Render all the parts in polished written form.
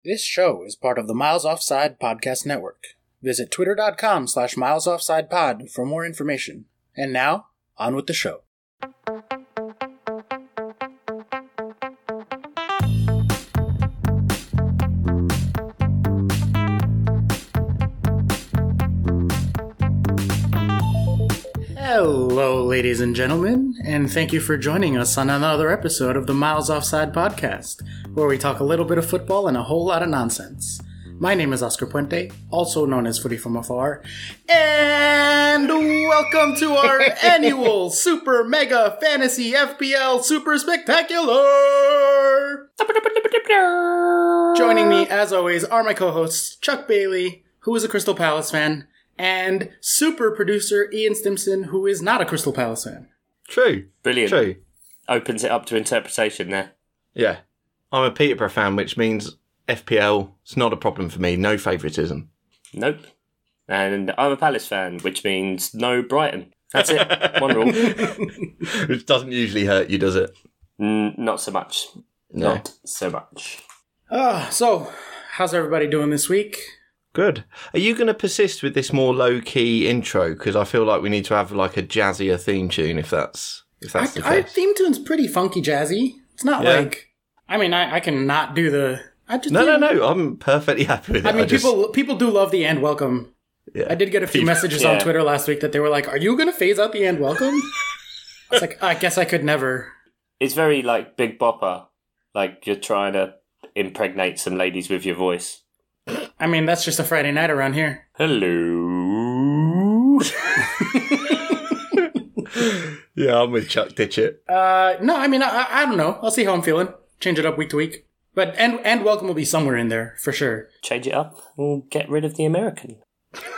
This show is part of the Miles Offside podcast network. Visit twitter.com/milesoffsidepod for more information. And now, on with the show. Hello, ladies and gentlemen, and thank you for joining us on another episode of the Miles Offside podcast, where we talk a little bit of football and a whole lot of nonsense. My name is Oscar Puente, also known as Footy From Afar, and welcome to our annual Super Mega Fantasy FPL Super Spectacular! Joining me, as always, are my co-hosts, Chuck Bailey, who is a Crystal Palace fan, and super producer Ian Stimson, who is not a Crystal Palace fan. True. Brilliant. True. Opens it up to interpretation there. Yeah. I'm a Peterborough fan, which means FPL is not a problem for me. No favouritism. Nope. And I'm a Palace fan, which means no Brighton. That's it. One rule. Which doesn't usually hurt you, does it? Not so much. No. Not so much. So, how's everybody doing this week? Good. Are you going to persist with this more low-key intro? Because I feel like we need to have like a jazzier theme tune if that's the case. Our theme tune's pretty funky jazzy. It's not like... I mean, I can not do the... No. I'm perfectly happy with it. I mean, people do love the and welcome. Yeah. I did get a few messages on Twitter last week that they were like, are you going to phase out the and welcome? I was like, I guess I could never. It's very like Big Bopper. Like you're trying to impregnate some ladies with your voice. I mean, that's just a Friday night around here. Hello. Yeah, I'm with Chuck. Ditch it. No, I mean, I don't know. I'll see how I'm feeling. Change it up week to week. But and welcome will be somewhere in there for sure. Change it up and get rid of the American.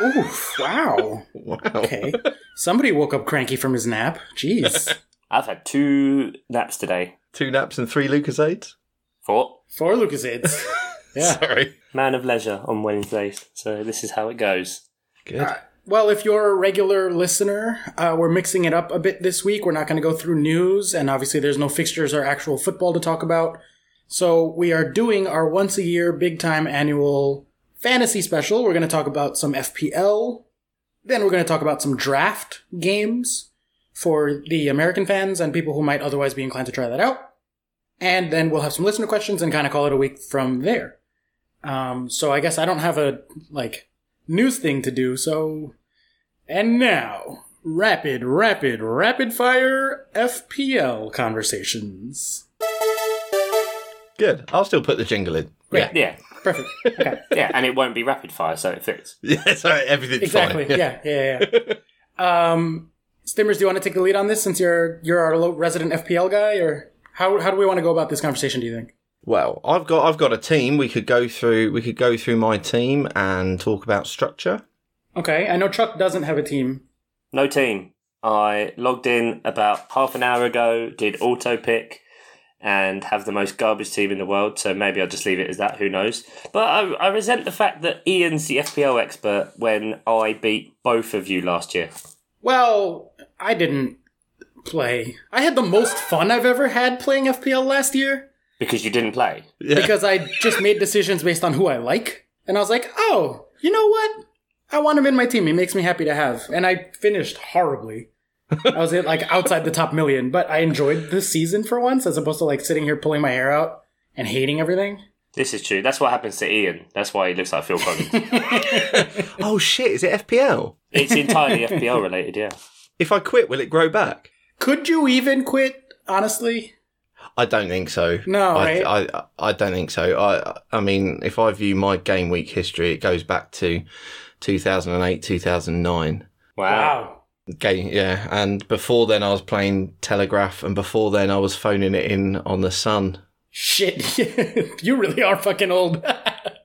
Oof! Wow. Okay. Somebody woke up cranky from his nap. Jeez. I've had 2 naps today. 2 naps and 3 Lucasades? 4. 4 Lucasades. Yeah. Sorry. Man of leisure on Wednesdays. So this is how it goes. Good. Well, if you're a regular listener, we're mixing it up a bit this week. We're not going to go through news, and obviously there's no fixtures or actual football to talk about. So we are doing our once-a-year, big-time annual fantasy special. We're going to talk about some FPL. Then we're going to talk about some draft games for the American fans and people who might otherwise be inclined to try that out. And then we'll have some listener questions and kind of call it a week from there. So I guess I don't have a, news thing to do, so... And now, rapid fire FPL conversations. Good. I'll still put the jingle in. Great. Yeah. Perfect. Okay. Yeah, and it won't be rapid fire, so it fits. Yeah, sorry, everything's exactly. fine. Yeah. Stimmers, do you want to take the lead on this since you're our resident FPL guy, or how do we want to go about this conversation, do you think? Well, I've got a team. We could go through my team and talk about structure. Okay, I know Chuck doesn't have a team. No team. I logged in about half an hour ago, did auto pick, and have the most garbage team in the world, so maybe I'll just leave it as that, who knows. But I resent the fact that Ian's the FPL expert when I beat both of you last year. Well, I didn't play. I had the most fun I've ever had playing FPL last year. Because you didn't play? Yeah. Because I just made decisions based on who I like. And I was like, oh, you know what? I want him in my team. He makes me happy to have. And I finished horribly. I was outside the top million, but I enjoyed the season for once, as opposed to sitting here pulling my hair out and hating everything. This is true. That's what happens to Ian. That's why he looks like Phil Collins. Oh shit, is it FPL? It's entirely FPL related, yeah. If I quit, will it grow back? Could you even quit, honestly? I don't think so. No, right? I don't think so. I mean, if I view my game week history, it goes back to 2008, 2009. Wow. Yeah, and before then I was playing Telegraph, and before then I was phoning it in on the Sun. Shit, you really are fucking old.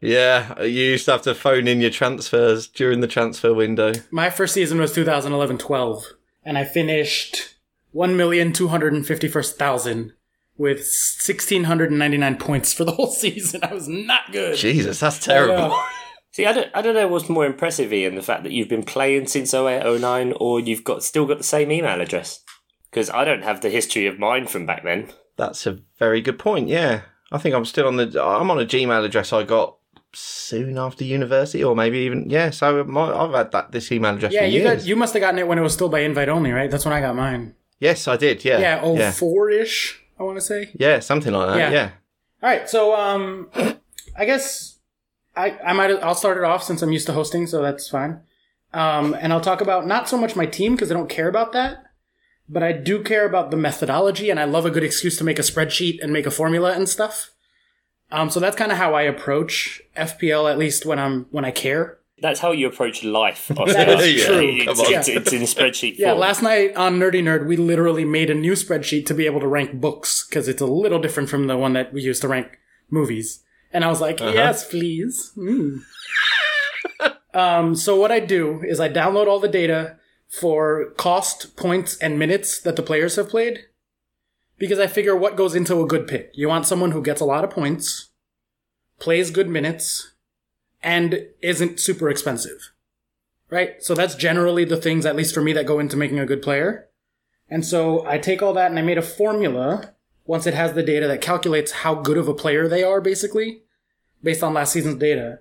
Yeah, you used to have to phone in your transfers during the transfer window. My first season was 2011-12, and I finished 1,251,000 with 1,699 points for the whole season. I was not good. Jesus, that's terrible. See, I don't know what's more impressive, Ian, the fact that you've been playing since 08, 09, or you've still got the same email address. Because I don't have the history of mine from back then. That's a very good point, yeah. I think I'm still on a Gmail address I got soon after university, or maybe even, so I've had this email address for years. You must have gotten it when it was still by invite only, right? That's when I got mine. Yes, I did, yeah. Yeah, 04-ish, I want to say. Yeah, something like that, yeah. All right, so I guess I'll start it off since I'm used to hosting, so that's fine. And I'll talk about not so much my team, because I don't care about that, but I do care about the methodology, and I love a good excuse to make a spreadsheet and make a formula and stuff. So that's kind of how I approach FPL, at least when I care. That's how you approach life. That is true. It's in spreadsheet form. Yeah, last night on Nerdy Nerd, we literally made a new spreadsheet to be able to rank books, because it's a little different from the one that we used to rank movies. And I was like, yes, please. So what I do is I download all the data for cost, points, and minutes that the players have played. Because I figure what goes into a good pick. You want someone who gets a lot of points, plays good minutes, and isn't super expensive. Right? So that's generally the things, at least for me, that go into making a good player. And so I take all that and I made a formula, once it has the data, that calculates how good of a player they are, basically, based on last season's data.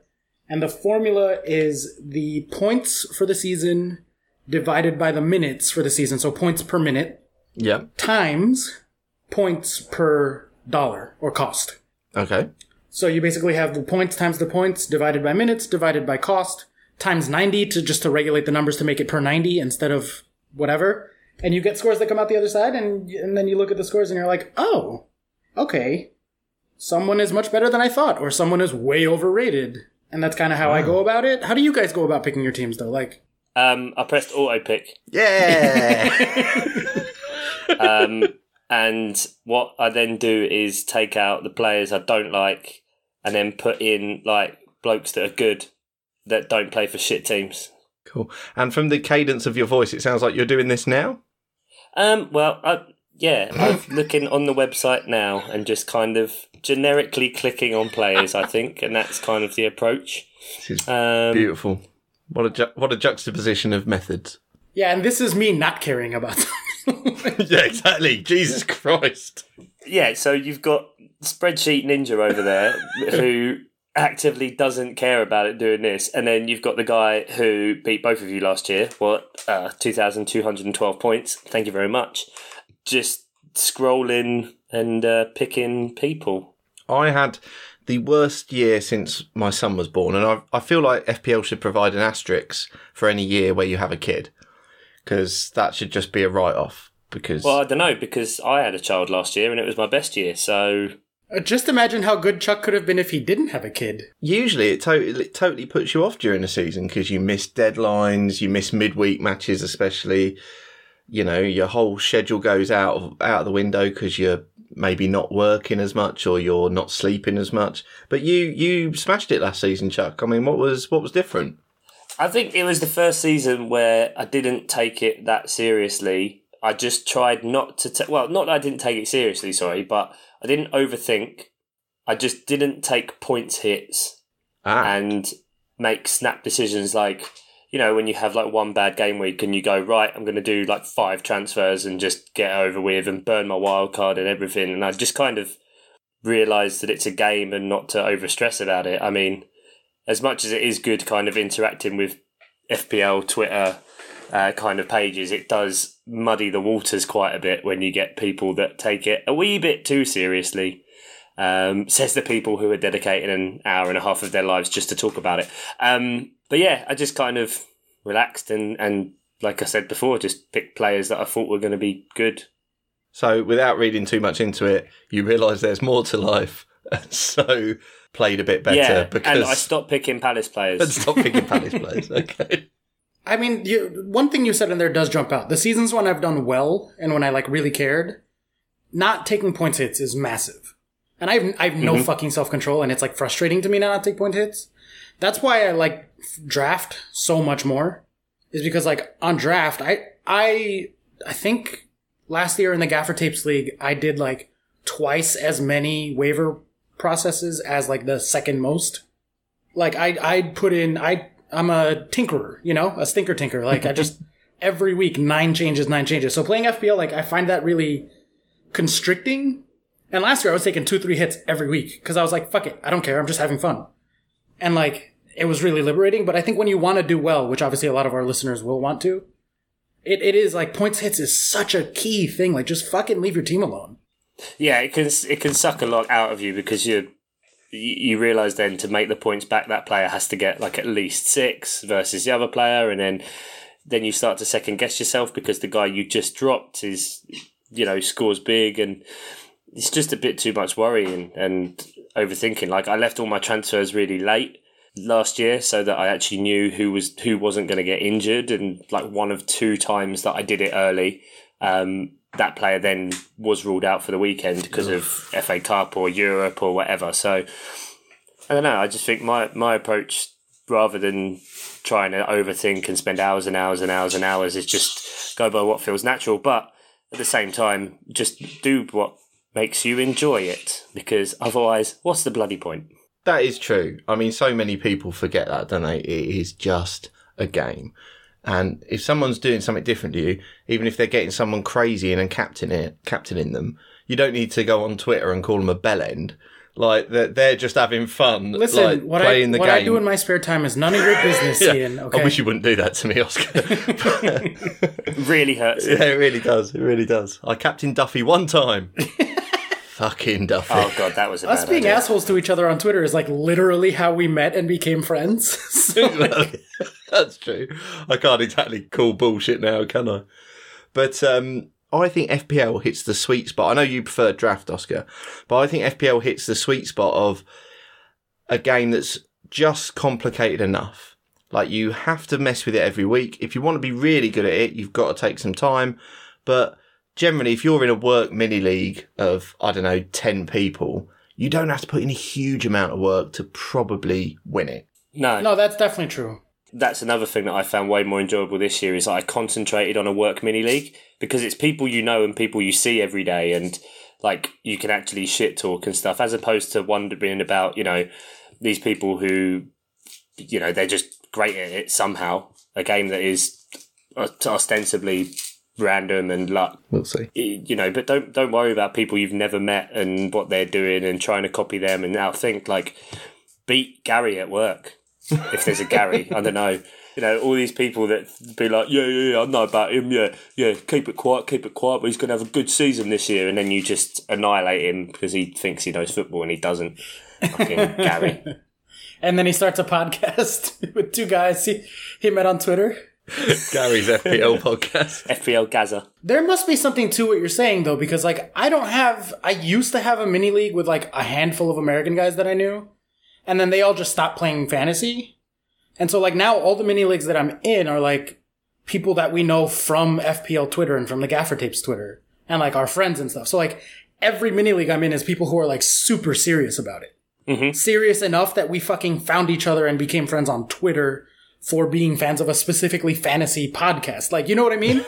And the formula is the points for the season divided by the minutes for the season. So points per minute. Yeah. Times points per dollar or cost. Okay. So you basically have the points times the points divided by minutes divided by cost times 90 to regulate the numbers to make it per 90 instead of whatever. And you get scores that come out the other side, and then you look at the scores and you're like, oh, okay. Someone is much better than I thought, or someone is way overrated. And that's kind of how I go about it. How do you guys go about picking your teams, though? I pressed auto pick. Yeah! And what I then do is take out the players I don't like and then put in blokes that are good that don't play for shit teams. Cool. And from the cadence of your voice, it sounds like you're doing this now? I'm looking on the website now and just kind of generically clicking on players, I think, and that's kind of the approach. This is beautiful. What a juxtaposition of methods. Yeah, and this is me not caring about them. Yeah, exactly. Jesus Christ. Yeah, so you've got Spreadsheet Ninja over there who actively doesn't care about it doing this, and then you've got the guy who beat both of you last year. 2,212 points. Thank you very much. Just scrolling and picking people. I had the worst year since my son was born, and I feel like FPL should provide an asterisk for any year where you have a kid, because that should just be a write-off. Well, I don't know, because I had a child last year and it was my best year, so... Just imagine how good Chuck could have been if he didn't have a kid. Usually it totally puts you off during the season, because you miss deadlines, you miss midweek matches especially. You know, your whole schedule goes out of the window because you're maybe not working as much or you're not sleeping as much. But you smashed it last season, Chuck. I mean, what was different? I think it was the first season where I didn't take it that seriously. I just tried not to not that I didn't take it seriously, sorry, but I didn't overthink. I just didn't take points hits and make snap decisions like, you know, when you have one bad game week and you go, right, I'm going to do 5 transfers and just get over with and burn my wild card and everything. And I just kind of realised that it's a game and not to overstress about it. I mean, as much as it is good kind of interacting with FPL Twitter kind of pages, it does muddy the waters quite a bit when you get people that take it a wee bit too seriously. Says the people who are dedicating an hour and a half of their lives just to talk about it. But yeah, I just kind of relaxed and like I said before, just picked players that I thought were going to be good. So without reading too much into it, you realise there's more to life. So played a bit better. Yeah, because... and I stopped picking Palace players. Okay. I mean, one thing you said in there does jump out. The seasons when I've done well and when I really cared, not taking points hits is massive. And I have no fucking self-control, and it's frustrating to me not to take point hits. That's why I like draft so much more, is because on draft, I think last year in the Gaffer Tapes League, I did twice as many waiver processes as the second most. I'd put in, I'm a tinkerer, a stinker tinker. I just, every week, 9 changes. So playing FPL, I find that really constricting. And last year I was taking 2-3 hits every week because I was like, fuck it, I don't care, I'm just having fun. And like, it was really liberating. But I think when you want to do well, which obviously a lot of our listeners will want to, it is like points hits is such a key thing. Like, just fucking leave your team alone. Yeah, it can suck a lot out of you because you realise then to make the points back, that player has to get like at least 6 versus the other player, and then you start to second guess yourself because the guy you just dropped is, scores big, and it's just a bit too much worry and overthinking. Like, I left all my transfers really late last year so that I actually knew who wasn't going to get injured, and like one of 2 times that I did it early, that player then was ruled out for the weekend because of FA Cup or Europe or whatever. So I don't know, I just think my approach, rather than trying to overthink and spend hours and hours and hours and hours, is just go by what feels natural, but at the same time just do what makes you enjoy it, because otherwise what's the bloody point? That is true. I mean, so many people forget that, don't they? It is just a game. And if someone's doing something different to you, even if they're getting someone crazy in and captaining them, you don't need to go on Twitter and call them a bellend. Like, they're just having fun. Listen, like, what playing the game. I do in my spare time is none of your business, Ian. Okay? I wish you wouldn't do that to me, Oscar. Really hurts. Yeah, it really does. It really does. I captained Duffy one time. Fucking Duffy. Oh, God, that was a Us bad being idea. assholes to each other on Twitter is like literally how we met and became friends. So, That's true. I can't exactly call bullshit now, can I? But I think FPL hits the sweet spot. I know you prefer draft, Oscar, but I think FPL hits the sweet spot of a game that's just complicated enough. Like, you have to mess with it every week. If you want to be really good at it, you've got to take some time. But generally, if you're in a work mini league of, 10 people, you don't have to put in a huge amount of work to probably win it. No, that's definitely true. That's another thing that I found way more enjoyable this year, is I concentrated on a work mini league because it's people you know and people you see every day, and like you can actually shit talk and stuff, as opposed to wondering about, these people who, they're just great at it somehow. A game that is ostensibly random and luck. We'll see. But don't worry about people you've never met and what they're doing and trying to copy them and outthink. Like, beat Gary at work. If there's a Gary, I don't know. All these people that be like, yeah, I know about him, yeah, keep it quiet, but he's going to have a good season this year, and then you just annihilate him because he thinks he knows football and he doesn't. Fucking Gary. And then he starts a podcast with 2 guys he met on Twitter. Gary's FPL podcast. FPL Gaza. There must be something to what you're saying, though, because like I used to have a mini league with like a handful of American guys that I knew. And then they all just stopped playing fantasy. And so, like, now all the mini leagues that I'm in are, like, people that we know from FPL Twitter and from the Gaffer Tapes Twitter. And, like, our friends and stuff. So, like, every mini league I'm in is people who are, like, super serious about it. Mm-hmm. Serious enough that we fucking found each other and became friends on Twitter for being fans of a specifically fantasy podcast. Like, you know what I mean?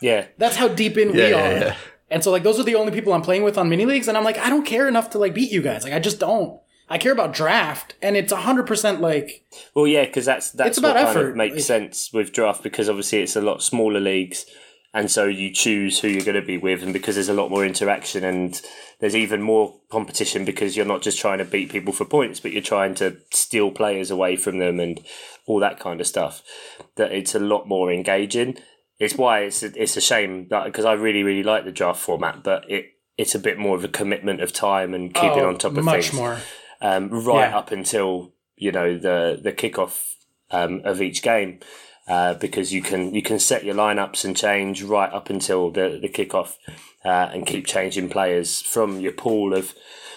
Yeah. That's how deep in we are. Yeah. And so, like, those are the only people I'm playing with on mini leagues. And I'm like, I don't care enough to, like, beat you guys. Like, I just don't. I care about draft, and it's 100% like... Well, yeah, because that's it's about what effort. Kind of makes sense with draft, because obviously it's a lot smaller leagues, and so you choose who you're going to be with, and because there's a lot more interaction, and there's even more competition because you're not just trying to beat people for points, but you're trying to steal players away from them and all that kind of stuff, that it's a lot more engaging. It's why it's a shame, because I really, really like the draft format, but it's a bit more of a commitment of time and keeping on top of much things. More. Up until the kickoff of each game, because you can set your lineups and change right up until the kickoff, and keep changing players from your pool of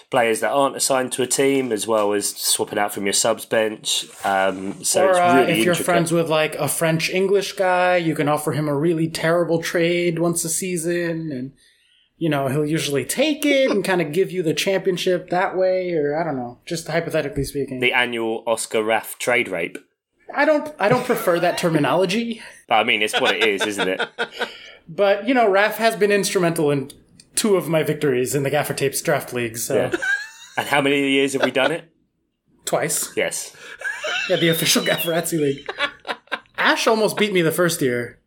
players that aren't assigned to a team, as well as swapping out from your subs bench. So it's really if you're intricate. friends with like a French-English guy, you can offer him a really terrible trade once a season, and he'll usually take it and kind of give you the championship that way, or I don't know, just hypothetically speaking. The annual Oscar Raff trade rape. I don't prefer that terminology. But I mean, it's what it is, isn't it? But, Raf has been instrumental in 2 of my victories in the Gaffer Tapes draft league, so... Yeah. And how many years have we done it? Twice. Yes. Yeah, the official Gafferazzi league. Ash almost beat me the first year.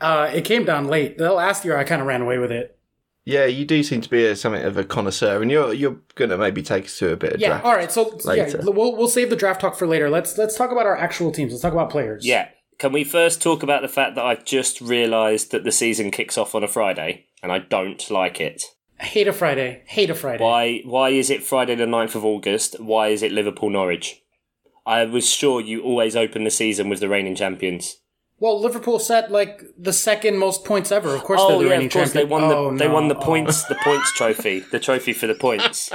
It came down late. The last year I kind of ran away with it. Yeah, you do seem to be something of a connoisseur, and you're going to maybe take us through a bit of draft. All right. So later. we'll save the draft talk for later. Let's talk about our actual teams. Let's talk about players. Yeah. Can we first talk about the fact that I've just realised that the season kicks off on a Friday, and I don't like it? Hate a Friday. Why is it Friday the 9th of August? Why is it Liverpool-Norwich? I was sure you always open the season with the reigning champions. Well, Liverpool set the second most points ever. Of course, they're the reigning champions. They won the points trophy, the trophy for the points.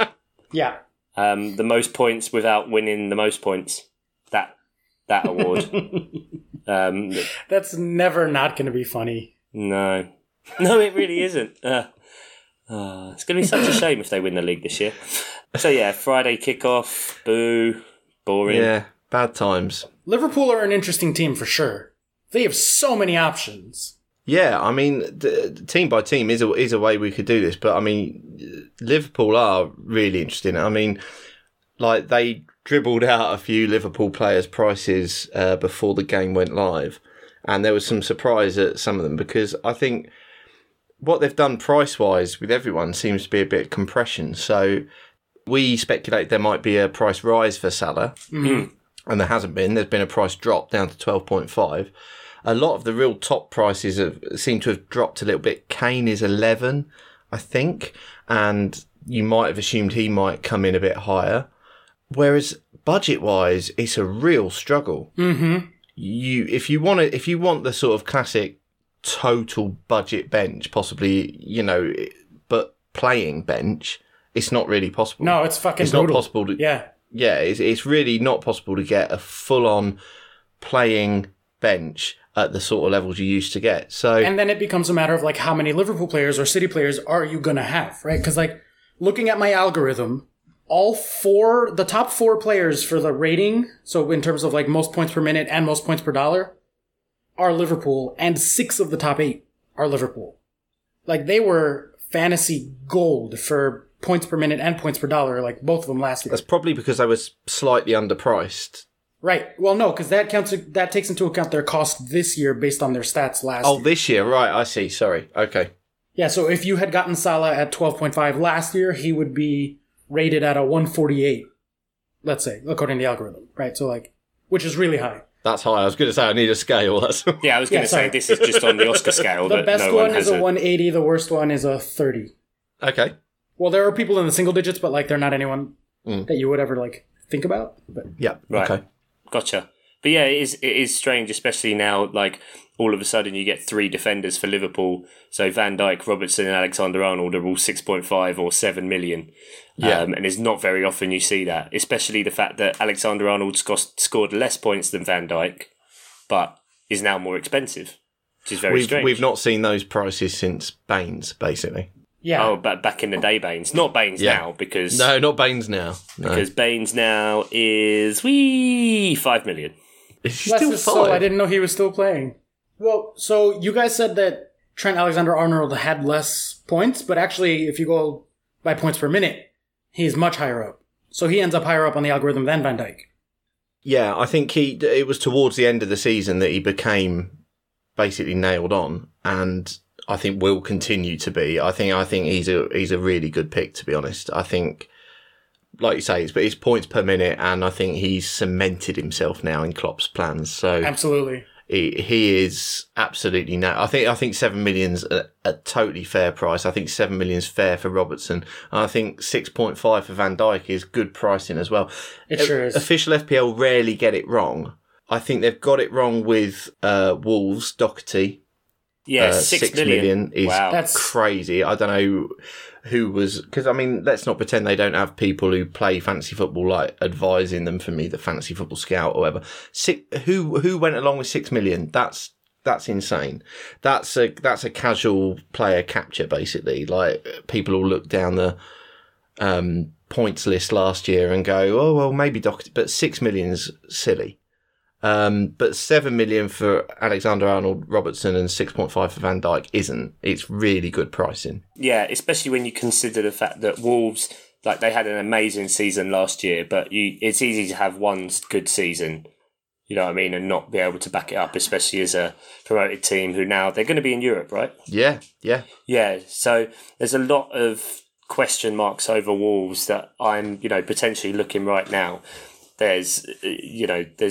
Yeah. The most points without winning the most points. That award. That's never not going to be funny. No, it really isn't. It's going to be such a shame if they win the league this year. So yeah, Friday kickoff. Boo. Boring. Yeah, bad times. Liverpool are an interesting team for sure. They have so many options. Yeah, I mean, team by team is a way we could do this, but I mean, Liverpool are really interesting. I mean, they dribbled out a few Liverpool players' prices before the game went live, and there was some surprise at some of them because I think what they've done price-wise with everyone seems to be a bit of compression. So we speculate there might be a price rise for Salah, and there hasn't been. There's been a price drop down to 12.5. A lot of the real top prices seem to have dropped a little bit. Kane is 11, I think, and you might have assumed he might come in a bit higher. Whereas budget-wise, it's a real struggle. Mm-hmm. If you want the sort of classic total budget bench, possibly, but playing bench, it's not really possible. No, it's fucking It's brutal. not possible to. Yeah, it's really not possible to get a full-on playing bench at the sort of levels you used to get. So, and then it becomes a matter of how many Liverpool players or City players are you gonna have, right? Because looking at my algorithm, the top 4 players for the rating, so in terms of most points per minute and most points per dollar, are Liverpool, and 6 of the top 8 are Liverpool. They were fantasy gold for points per minute and points per dollar, both of them last year. that's probably because they were slightly underpriced. Right. Well, no, because that takes into account their cost this year based on their stats last year. Oh, this year, right? I see. Sorry. Okay. Yeah. So if you had gotten Salah at 12.5 last year, he would be rated at a 148. Let's say, according to the algorithm, right? So which is really high. That's high. I was going to say I need a scale. Yeah, I was going to say this is just on the Oscar scale. The best one is a 180. The worst one is a 30. Okay. Well, there are people in the single digits, but they're not anyone that you would ever think about. But yeah. Right. Okay. Gotcha. But yeah, it is strange, especially now, all of a sudden you get 3 defenders for Liverpool. So Van Dijk, Robertson and Alexander-Arnold are all 6.5 or 7 million. Yeah. And it's not very often you see that, especially the fact that Alexander-Arnold scored less points than Van Dijk, but is now more expensive, which is very strange. We've not seen those prices since Baines, basically. yeah. Oh, but back in the day, Baines. Not Baines now, because... No, not Baines now. No. Because Baines now is 5 million. Is he Bless still his soul, 5? I didn't know he was still playing. Well, so you guys said that Trent Alexander-Arnold had less points, but actually, if you go by points per minute, he's much higher up. So he ends up higher up on the algorithm than Van Dijk. Yeah, I think it was towards the end of the season that he became basically nailed on, and I think will continue to be. I think he's a really good pick, to be honest. I think, like you say, it's points per minute, and I think he's cemented himself now in Klopp's plans. So Absolutely. He is absolutely now. I think 7 million's a totally fair price. I think 7 million's fair for Robertson. And I think 6.5 for Van Dijk is good pricing as well. It sure is. Official FPL rarely get it wrong. I think they've got it wrong with Wolves, Doherty. Yeah, 6 million is wow. That's crazy. I don't know who was, because let's not pretend they don't have people who play fantasy football advising them for me, the fantasy football scout or whatever. Who went along with 6 million? That's insane. That's a casual player capture basically. People will look down the points list last year and go, oh well, maybe Doherty, but 6 million's silly. But 7 million for Alexander-Arnold, Robertson, and 6.5 for Van Dijk isn't. It's really good pricing. Yeah, especially when you consider the fact that Wolves, they had an amazing season last year, but it's easy to have one good season you know what I mean, and not be able to back it up, especially as a promoted team who now they're going to be in Europe, right? Yeah. Yeah, so there's a lot of question marks over Wolves that I'm, potentially looking right now. There's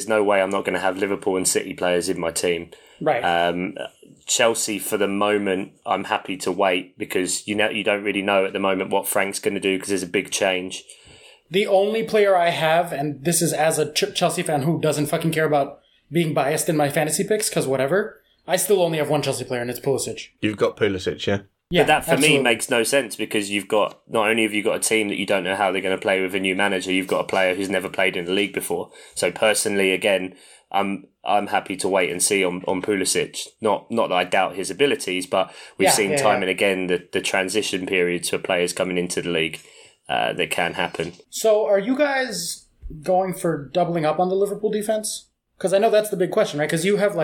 no way I'm not going to have Liverpool and City players in my team. Right. Chelsea, for the moment, I'm happy to wait because you don't really know at the moment what Frank's going to do because there's a big change. The only player I have, and this is as a Chelsea fan who doesn't fucking care about being biased in my fantasy picks, because whatever, I still only have one Chelsea player, and it's Pulisic. You've got Pulisic, yeah? Yeah, but that for absolutely. me makes no sense because not only have you got a team that you don't know how they're going to play with a new manager, you've got a player who's never played in the league before. So personally, again, I'm happy to wait and see on Pulisic. Not that I doubt his abilities, but we've seen time and again the transition periods for players coming into the league that can happen. So are you guys going for doubling up on the Liverpool defense? Because I know that's the big question, right? Because you have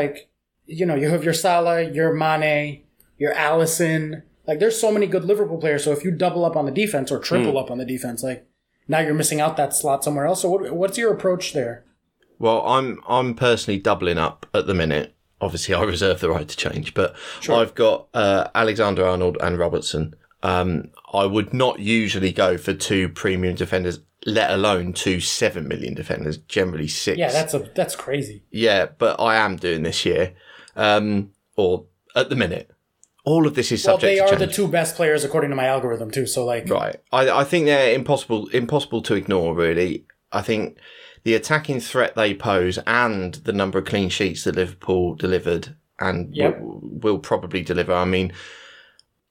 you have your Salah, your Mane, your Alisson. There's so many good Liverpool players. So if you double up on the defense or triple up on the defense, now you're missing out that slot somewhere else. So what's your approach there? Well, I'm personally doubling up at the minute. Obviously, I reserve the right to change, but sure. I've got Alexander-Arnold and Robertson. I would not usually go for 2 premium defenders, let alone 2 7 million defenders, generally 6. Yeah, that's crazy. Yeah, but I am doing this year, or at the minute. All of this is subject to change. Well, they are the 2 best players according to my algorithm too, so Right. I think they're impossible to ignore, really. I think the attacking threat they pose and the number of clean sheets that Liverpool delivered and will probably deliver. I mean,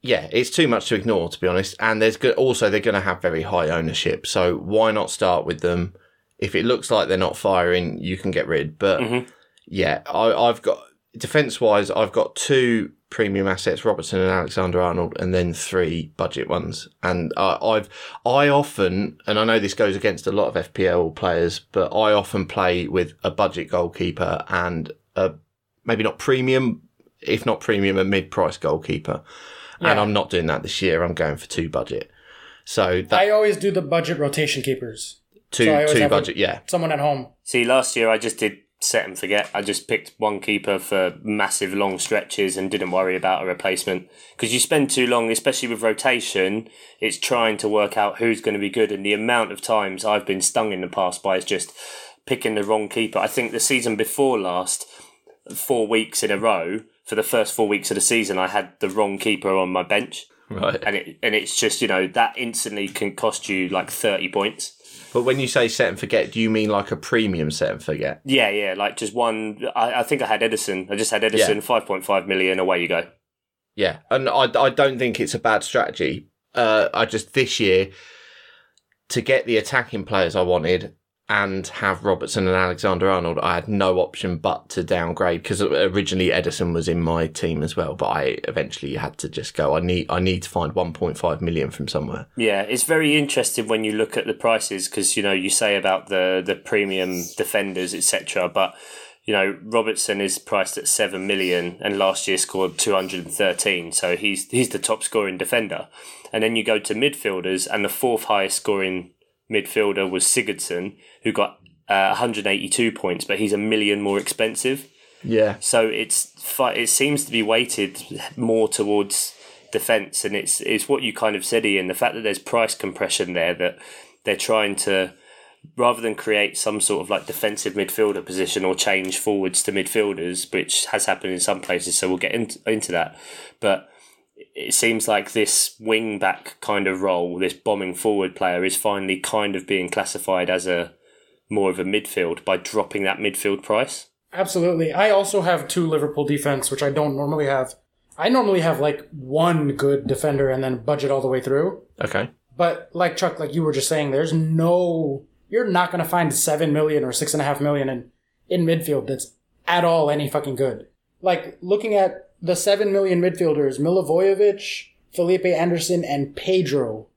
yeah, it's too much to ignore, to be honest. And they're going to have very high ownership. So why not start with them? If it looks like they're not firing, you can get rid. But yeah, I've got defense-wise, I've got 2 premium assets, Robertson and Alexander-Arnold, and then 3 budget ones. And I often, and I know this goes against a lot of FPL players, but I often play with a budget goalkeeper and maybe not premium, if not premium, a mid-price goalkeeper. Yeah. And I'm not doing that this year. I'm going for 2 budget. So I always do the budget rotation keepers. Two budget, yeah. Someone at home. See, last year I just did set and forget. I just picked one keeper for massive long stretches and didn't worry about a replacement. Because you spend too long, especially with rotation, it's trying to work out who's going to be good. And the amount of times I've been stung in the past by is just picking the wrong keeper. I think the season before last, 4 weeks in a row, for the first 4 weeks of the season, I had the wrong keeper on my bench. Right. And it's just, that instantly can cost you 30 points. But when you say set and forget, do you mean a premium set and forget? Yeah, just one. I think I had Edison. I just had Edison, 5.5 million, away you go. Yeah, and I don't think it's a bad strategy. I just, this year, to get the attacking players I wanted and have Robertson and Alexander-Arnold, I had no option but to downgrade, because originally Edison was in my team as well, but I eventually had to just go, I need to find 1.5 million from somewhere. Yeah, it's very interesting when you look at the prices, because, you say about the premium defenders, etc., but, Robertson is priced at 7 million and last year scored 213, so he's the top scoring defender. And then you go to midfielders, and the 4th highest scoring midfielder was Sigurdsson, who got 182 points, but he's $1 million more expensive. Yeah. So it seems to be weighted more towards defence, and it's what you kind of said, Ian, the fact that there's price compression there, that they're trying to, rather than create some sort of defensive midfielder position or change forwards to midfielders, which has happened in some places, so we'll get into that. But it seems like this wing back kind of role, this bombing forward player, is finally kind of being classified as more of a midfield by dropping that midfield price. Absolutely. I also have 2 Liverpool defense, which I don't normally have. I normally have 1 good defender and then budget all the way through. Okay. But Chuck, you were just saying, you're not going to find 7 million or 6.5 million in midfield that's at all any fucking good. Looking at the 7 million midfielders, Milivojevic, Felipe Anderson, and Pedro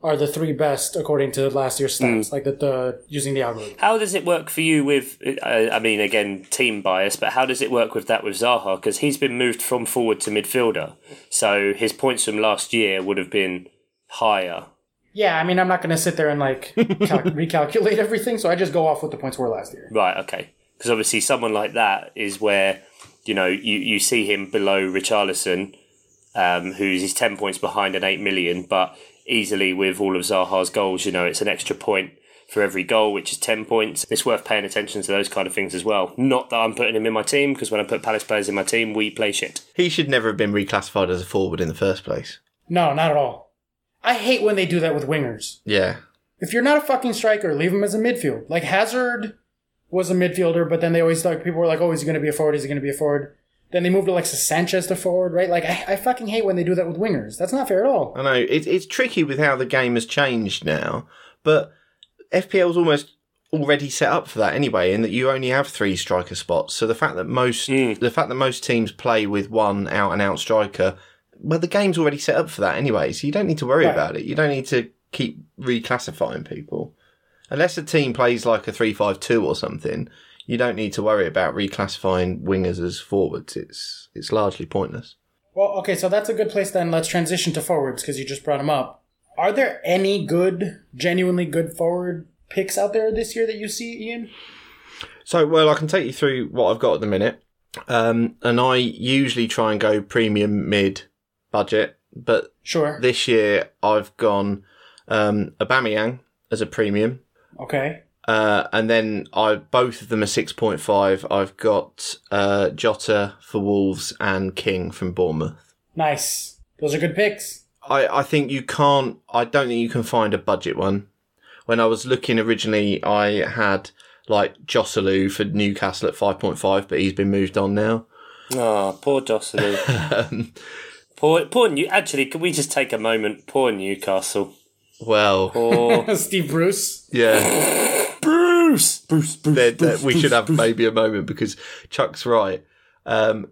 are the 3 best according to last year's stats, using the algorithm. How does it work for you with, again, team bias, but how does it work with Zaha? Because he's been moved from forward to midfielder, so his points from last year would have been higher. Yeah, I'm not going to sit there and recalculate everything, so I just go off what the points were last year. Right, okay. Because obviously someone like that is where, you see him below Richarlison, who's 10 points behind at 8 million, but easily with all of Zaha's goals, it's an extra point for every goal, which is 10 points. It's worth paying attention to those kind of things as well. Not that I'm putting him in my team, because when I put Palace players in my team, we play shit. He should never have been reclassified as a forward in the first place. No, not at all. I hate when they do that with wingers. Yeah. If you're not a fucking striker, leave him as a midfield. Like Hazard was a midfielder, but then they always thought, people were like, oh, is he going to be a forward? Is he going to be a forward? Then they moved Alexis Sanchez to forward, right? Like, I fucking hate when they do that with wingers. That's not fair at all. I know. It's tricky with how the game has changed now, but FPL's almost already set up for that anyway, in that you only have 3 striker spots. So the fact that most teams play with one out-and-out striker, well, the game's already set up for that anyway, so you don't need to worry about it. You don't need to keep reclassifying people. Unless a team plays like a 3-5-2 or something, you don't need to worry about reclassifying wingers as forwards. It's largely pointless. Well, okay, so that's a good place then. Let's transition to forwards, because you just brought them up. Are there any genuinely good forward picks out there this year that you see, Ian? So, well, I can take you through what I've got at the minute. And I usually try and go premium mid budget, but sure, this year I've gone Aubameyang as a premium. Okay. And then both of them are 6.5. I've got Jota for Wolves and King from Bournemouth. Nice. Those are good picks. I think I don't think you can find a budget one. When I was looking originally, I had like Joselu for Newcastle at 5.5, but he's been moved on now. Oh, poor Joselu. Poor Actually, can we just take a moment? Poor Newcastle. Well, poor Steve Bruce. Yeah. Bruce. We should have maybe a moment, because Chuck's right.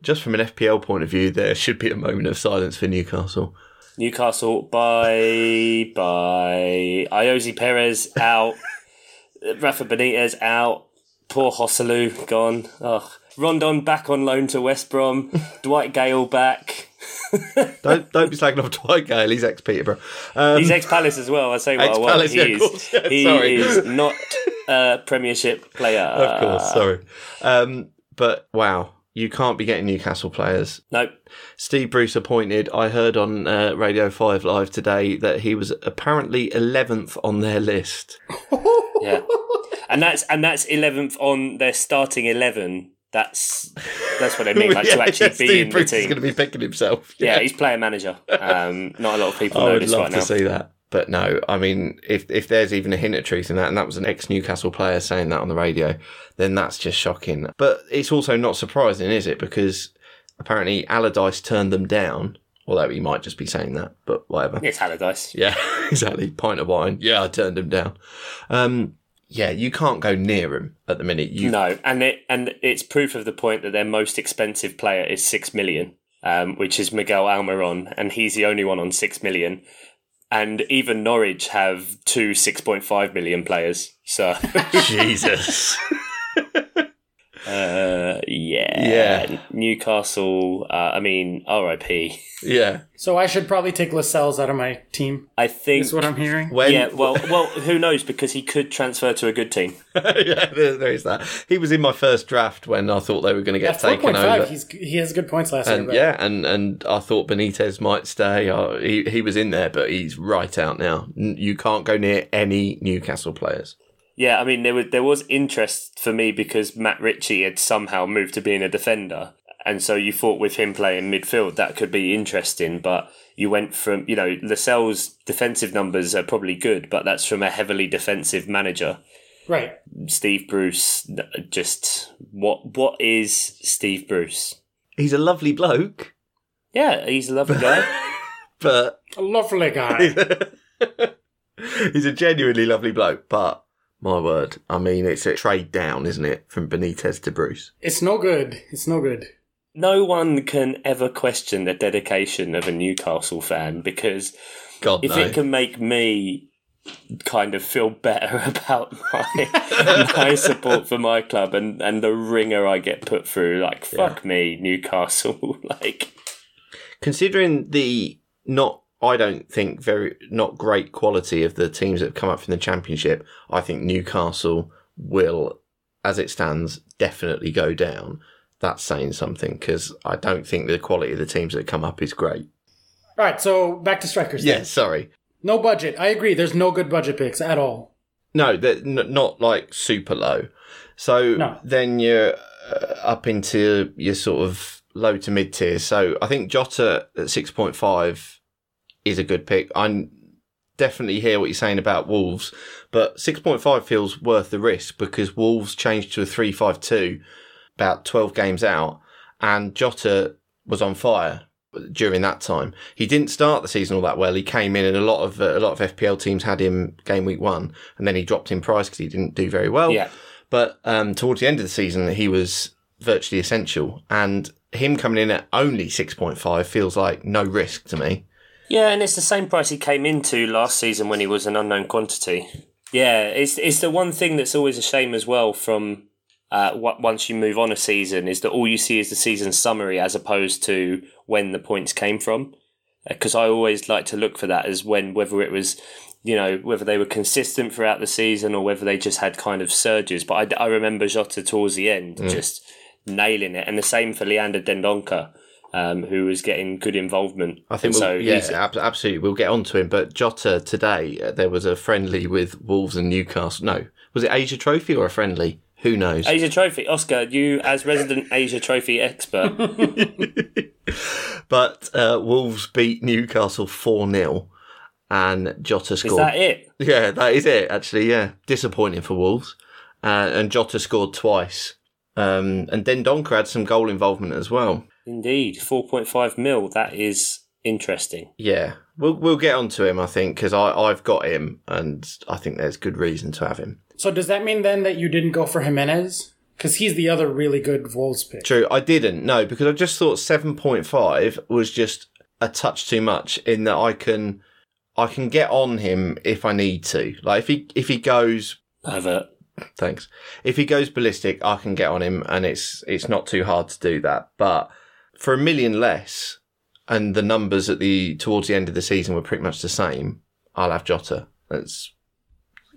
Just from an FPL point of view, there should be a moment of silence for Newcastle. Newcastle, bye. Iosi Perez out. Rafa Benitez out. Poor Joselu gone. Ugh. Rondon back on loan to West Brom. Dwight Gale back. Don't be slagging off Dwight Gale. He's ex-Peterborough. He's ex-Palace as well. I say what I want. He is not a Premiership player. Of course, sorry. But wow. You can't be getting Newcastle players. Nope. Steve Bruce appointed. I heard on Radio 5 Live today that he was apparently 11th on their list. Yeah. And that's 11th on their starting 11. That's what I mean. Like to actually be Steve in Bruce the team. Is going to be picking himself. Yeah, he's player manager. Not a lot of people know this right now. I would love to see that. But no, I mean, if there's even a hint of truth in that, and that was an ex-Newcastle player saying that on the radio, then that's just shocking. But it's also not surprising, is it? Because apparently Allardyce turned them down, although he might just be saying that, but whatever. It's Allardyce. Yeah, exactly. Pint of wine. Yeah, I turned him down. Yeah, you can't go near him at the minute. No, and it's proof of the point that their most expensive player is 6 million, which is Miguel Almiron, and he's the only one on 6 million. And even Norwich have 2 6.5 million players. So Jesus. Yeah. Newcastle, RIP. Yeah. So I should probably take Lascelles out of my team. I think is what I'm hearing. Well, who knows? Because he could transfer to a good team. Yeah, there is that. He was in my first draft when I thought they were going to get taken over. He has good points last year. Yeah, and I thought Benitez might stay. He was in there, but he's right out now. You can't go near any Newcastle players. Yeah, I mean, there was interest for me because Matt Ritchie had somehow moved to being a defender. And so you thought with him playing midfield, that could be interesting. But you went from, Lascelles' defensive numbers are probably good, but that's from a heavily defensive manager. Right. Steve Bruce, just, what is Steve Bruce? He's a lovely bloke. Yeah, he's a lovely guy. But a lovely guy. He's a genuinely lovely bloke, but... My word. I mean, it's a trade down, isn't it? From Benitez to Bruce. It's no good. No one can ever question the dedication of a Newcastle fan because it can make me kind of feel better about my support for my club and the ringer I get put through, like, fuck me, Newcastle. Like, considering the I don't think not great quality of the teams that have come up from the Championship, I think Newcastle will as it stands, definitely go down, that's saying something, because I don't think the quality of the teams that come up is great. All right, so back to strikers. Yeah, sorry. No budget. I agree. There's no good budget picks at all. No, they're not like super low. So then you're up into your sort of low to mid tiers. So I think Jota at 6.5 is a good pick. I definitely hear what you're saying about Wolves, but 6.5 feels worth the risk because Wolves changed to a 3-5-2 about 12 games out, and Jota was on fire during that time. He didn't start the season all that well. He came in and a lot of FPL teams had him game week 1, and then he dropped in price because he didn't do very well. Yeah. But towards the end of the season, he was virtually essential, and him coming in at only 6.5 feels like no risk to me. Yeah, and it's the same price he came into last season when he was an unknown quantity. Yeah, it's the one thing that's always a shame as well from once you move on a season is that all you see is the season summary as opposed to when the points came from. Because I always like to look for that as whether it was, whether they were consistent throughout the season or whether they just had kind of surges. But I remember Jota towards the end just nailing it. And the same for Leander Dendoncker. Who was getting good involvement. I think absolutely. We'll get onto him. But Jota today, there was a friendly with Wolves and Newcastle. No, was it Asia Trophy or a friendly? Who knows? Asia Trophy. Oscar, you as resident Asia Trophy expert. But Wolves beat Newcastle 4-0 and Jota scored. Is that it? Yeah, that is it, actually, yeah. Disappointing for Wolves. And Jota scored twice. And Dendoncker had some goal involvement as well. Indeed, 4.5 mil. That is interesting. Yeah, we'll get onto him, I think, because I've got him, and I think there's good reason to have him. So does that mean then that you didn't go for Jimenez? Because he's the other really good Wolves pick. True, I didn't. No, because I just thought 7.5 was just a touch too much. In that I can get on him if I need to. Like if he goes. Pervert. Thanks. If he goes ballistic, I can get on him, and it's not too hard to do that. But for $1 million less, and the numbers towards the end of the season were pretty much the same, I'll have Jota. That's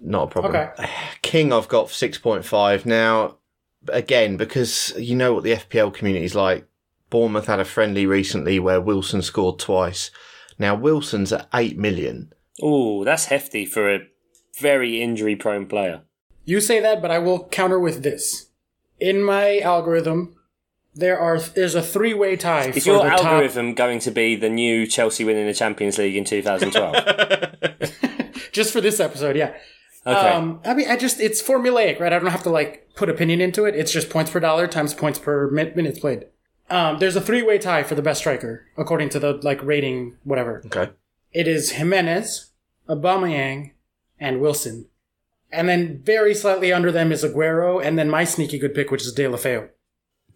not a problem. Okay. King I've got for 6.5 now. Again, because you know what the FPL community is like. Bournemouth had a friendly recently where Wilson scored twice. Now Wilson's at 8 million. Oh, that's hefty for a very injury-prone player. You say that, but I will counter with this. In my algorithm, there's a three-way tie. Is your algorithm going to be the new Chelsea winning the Champions League in 2012? Just for this episode, yeah. Okay. It's formulaic, right? I don't have to put opinion into it. It's just points per dollar times points per minutes played. There's a three-way tie for the best striker, according to the rating, whatever. Okay. It is Jimenez, Aubameyang, and Wilson. And then very slightly under them is Aguero, and then my sneaky good pick, which is Deulofeu.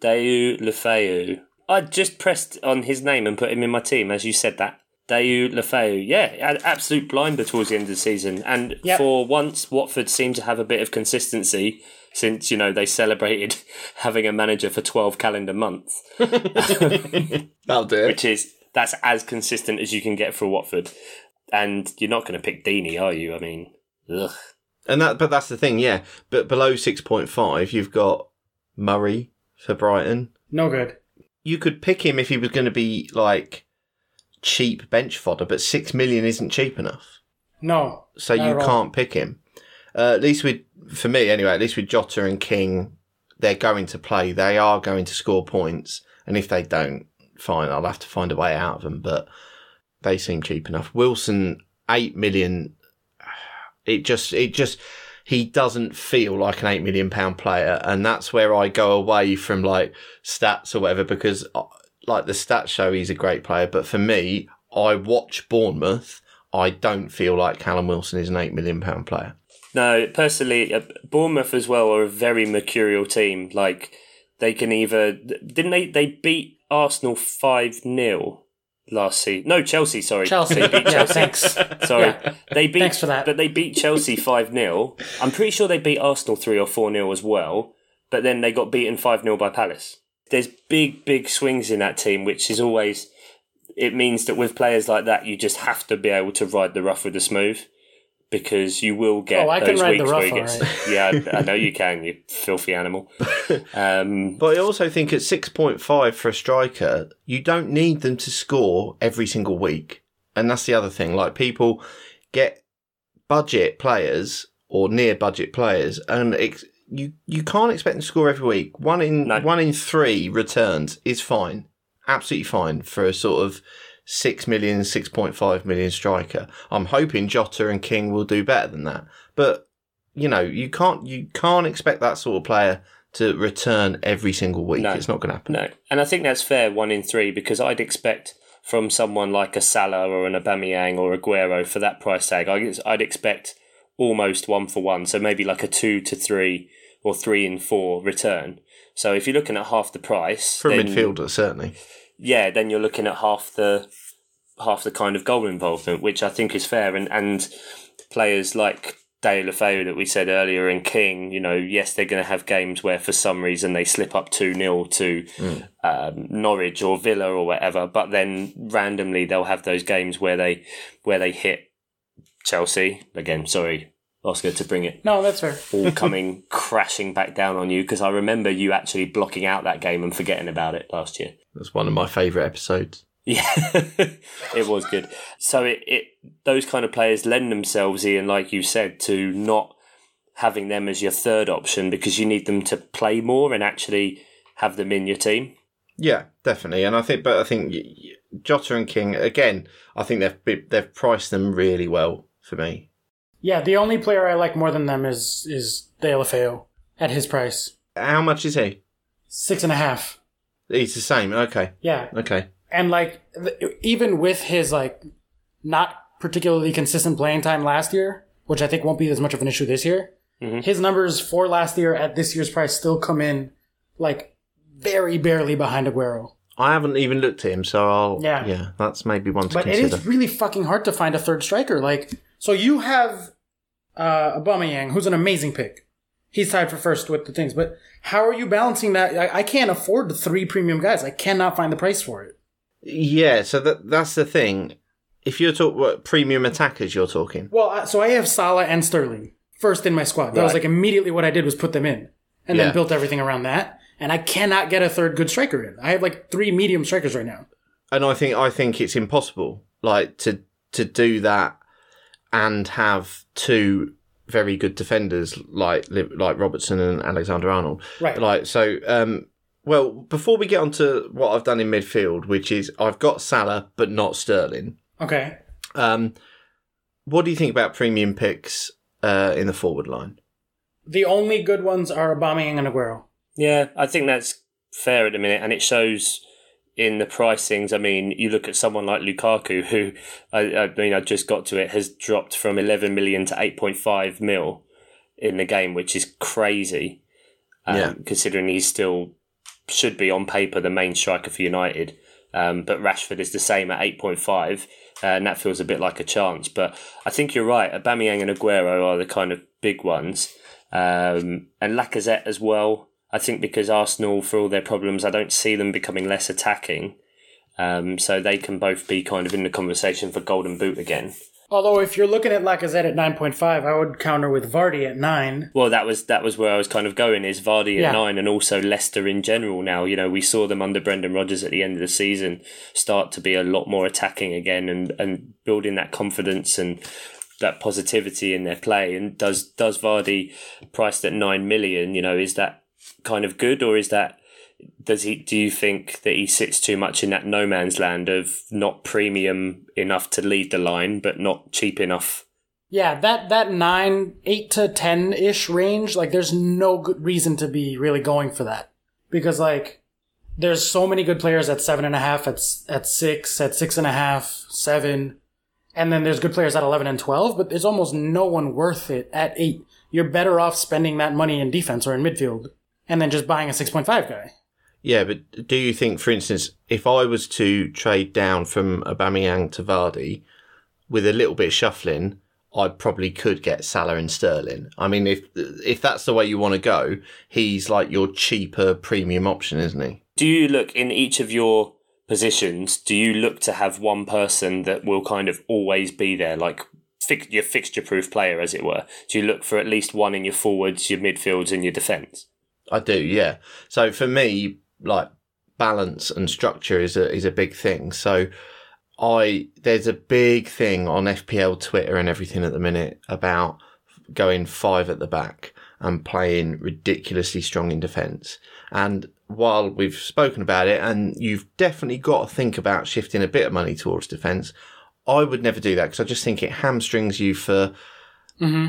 Deulofeu. I just pressed on his name and put him in my team as you said that. Deulofeu. Yeah, absolute blinder towards the end of the season. And for once, Watford seemed to have a bit of consistency since, they celebrated having a manager for 12 calendar months. That'll do it. That's as consistent as you can get for Watford. And you're not going to pick Deeney, are you? I mean, ugh. But that's the thing, yeah. But below 6.5, you've got Murray for Brighton. No good. You could pick him if he was going to be cheap bench fodder, but 6 million isn't cheap enough. No. So you can't pick him. At least for me anyway, at least with Jota and King, they're going to play. They are going to score points. And if they don't, fine, I'll have to find a way out of them. But they seem cheap enough. Wilson, 8 million. He doesn't feel like an £8 million player. And that's where I go away from stats or whatever, because the stats show he's a great player. But for me, I watch Bournemouth. I don't feel like Callum Wilson is an £8 million player. No, personally, Bournemouth as well are a very mercurial team. They can they beat Arsenal 5-0 last season. No, Chelsea, sorry. Chelsea. They beat Chelsea. Thanks. Sorry. Yeah. Thanks for that. But they beat Chelsea 5-0. I'm pretty sure they beat Arsenal 3 or 4-0 as well. But then they got beaten 5-0 by Palace. There's big swings in that team, which is always... It means that with players like that, you just have to be able to ride the rough with the smooth. because you will get I those can ride weeks the where rough, he gets. all right. Yeah, I know you can, you filthy animal. But I also think at 6.5 for a striker, you don't need them to score every single week. And that's the other thing. Like, people get budget players or near budget players, and you can't expect them to score every week. One in 3 returns is fine, absolutely fine for a sort of 6 million, 6.5 million striker. I'm hoping Jota and King will do better than that, but you can't expect that sort of player to return every single week. No, it's not going to happen. No, and I think that's fair. 1 in 3, because I'd expect from someone like a Salah or an Aubameyang or Aguero for that price tag, I'd expect almost 1 for 1. So maybe like a 2 to 3 or 3 in 4 return. So if you're looking at half the price for a midfielder, certainly. Yeah, then you're looking at half the kind of goal involvement, which I think is fair. And players like Deulofeu that we said earlier and King, yes, they're going to have games where for some reason they slip up 2-0 to Norwich or Villa or whatever, but then randomly they'll have those games where they hit Chelsea. Again, sorry, Oscar, to bring it. No, that's fair. All coming crashing back down on you, because I remember you actually blocking out that game and forgetting about it last year. That's one of my favourite episodes. Yeah, it was good. So it those kind of players lend themselves, Ian, like you said, to not having them as your third option, because you need them to play more and actually have them in your team. Yeah, definitely. And I think Jota and King, again, I think they've priced them really well for me. Yeah, the only player I like more than them is Deulofeu at his price. How much is he? 6.5. He's the same. Okay. Yeah. Okay. And even with his not particularly consistent playing time last year, which I think won't be as much of an issue this year, his numbers for last year at this year's price still come in very barely behind Aguero. I haven't even looked at him, so that's maybe one to consider. But it is really fucking hard to find a third striker. So you have Aubameyang, who's an amazing pick. He's tied for first with the things, but how are you balancing that? I can't afford the 3 premium guys. I cannot find the price for it. Yeah, so that's the thing. If you're talking what premium attackers, you're talking. Well, so I have Salah and Sterling first in my squad. That was immediately what I did was put them in, and then built everything around that. And I cannot get a third good striker in. I have 3 medium strikers right now. And I think it's impossible, to do that and have 2 very good defenders like Robertson and Alexander-Arnold. Right. Well, before we get on to what I've done in midfield, which is I've got Salah but not Sterling. Okay. What do you think about premium picks in the forward line? The only good ones are Aubameyang and Aguero. Yeah, I think that's fair at the minute, and it shows in the pricings. I mean, you look at someone like Lukaku, who, I just got to it, has dropped from 11 million to 8.5 mil in the game, which is crazy, considering he's still should be on paper the main striker for United. But Rashford is the same at 8.5, and that feels a bit like a chance. But I think you're right. Aubameyang and Aguero are the kind of big ones, and Lacazette as well. I think because Arsenal, for all their problems, I don't see them becoming less attacking. So they can both be kind of in the conversation for Golden Boot again. Although if you're looking at Lacazette at 9.5, I would counter with Vardy at 9. Well, that was where I was kind of going, is Vardy at 9, and also Leicester in general now. We saw them under Brendan Rodgers at the end of the season start to be a lot more attacking again and building that confidence and that positivity in their play. And does Vardy, priced at 9 million, is that kind of good, or is that do you think that he sits too much in that no man's land of not premium enough to lead the line but not cheap enough? Yeah, that 8 to 10-ish range, there's no good reason to be really going for that, because there's so many good players at 7.5, at 6, at 6.5, 7, and then there's good players at 11 and 12, but there's almost no one worth it at 8. You're better off spending that money in defense or in midfield and then just buying a 6.5 guy. Yeah, but do you think, for instance, if I was to trade down from Aubameyang to Vardy with a little bit of shuffling, I probably could get Salah and Sterling. I mean, if that's the way you want to go, he's your cheaper premium option, isn't he? Do you look in each of your positions, do you look to have one person that will kind of always be there? your fixture-proof player, as it were? Do you look for at least one in your forwards, your midfields, and your defence? I do, yeah. So for me, like, balance and structure is a big thing. So there's a big thing on FPL Twitter and everything at the minute about going 5 at the back and playing ridiculously strong in defence. And while we've spoken about it, and you've definitely got to think about shifting a bit of money towards defence, I would never do that because I just think it hamstrings you for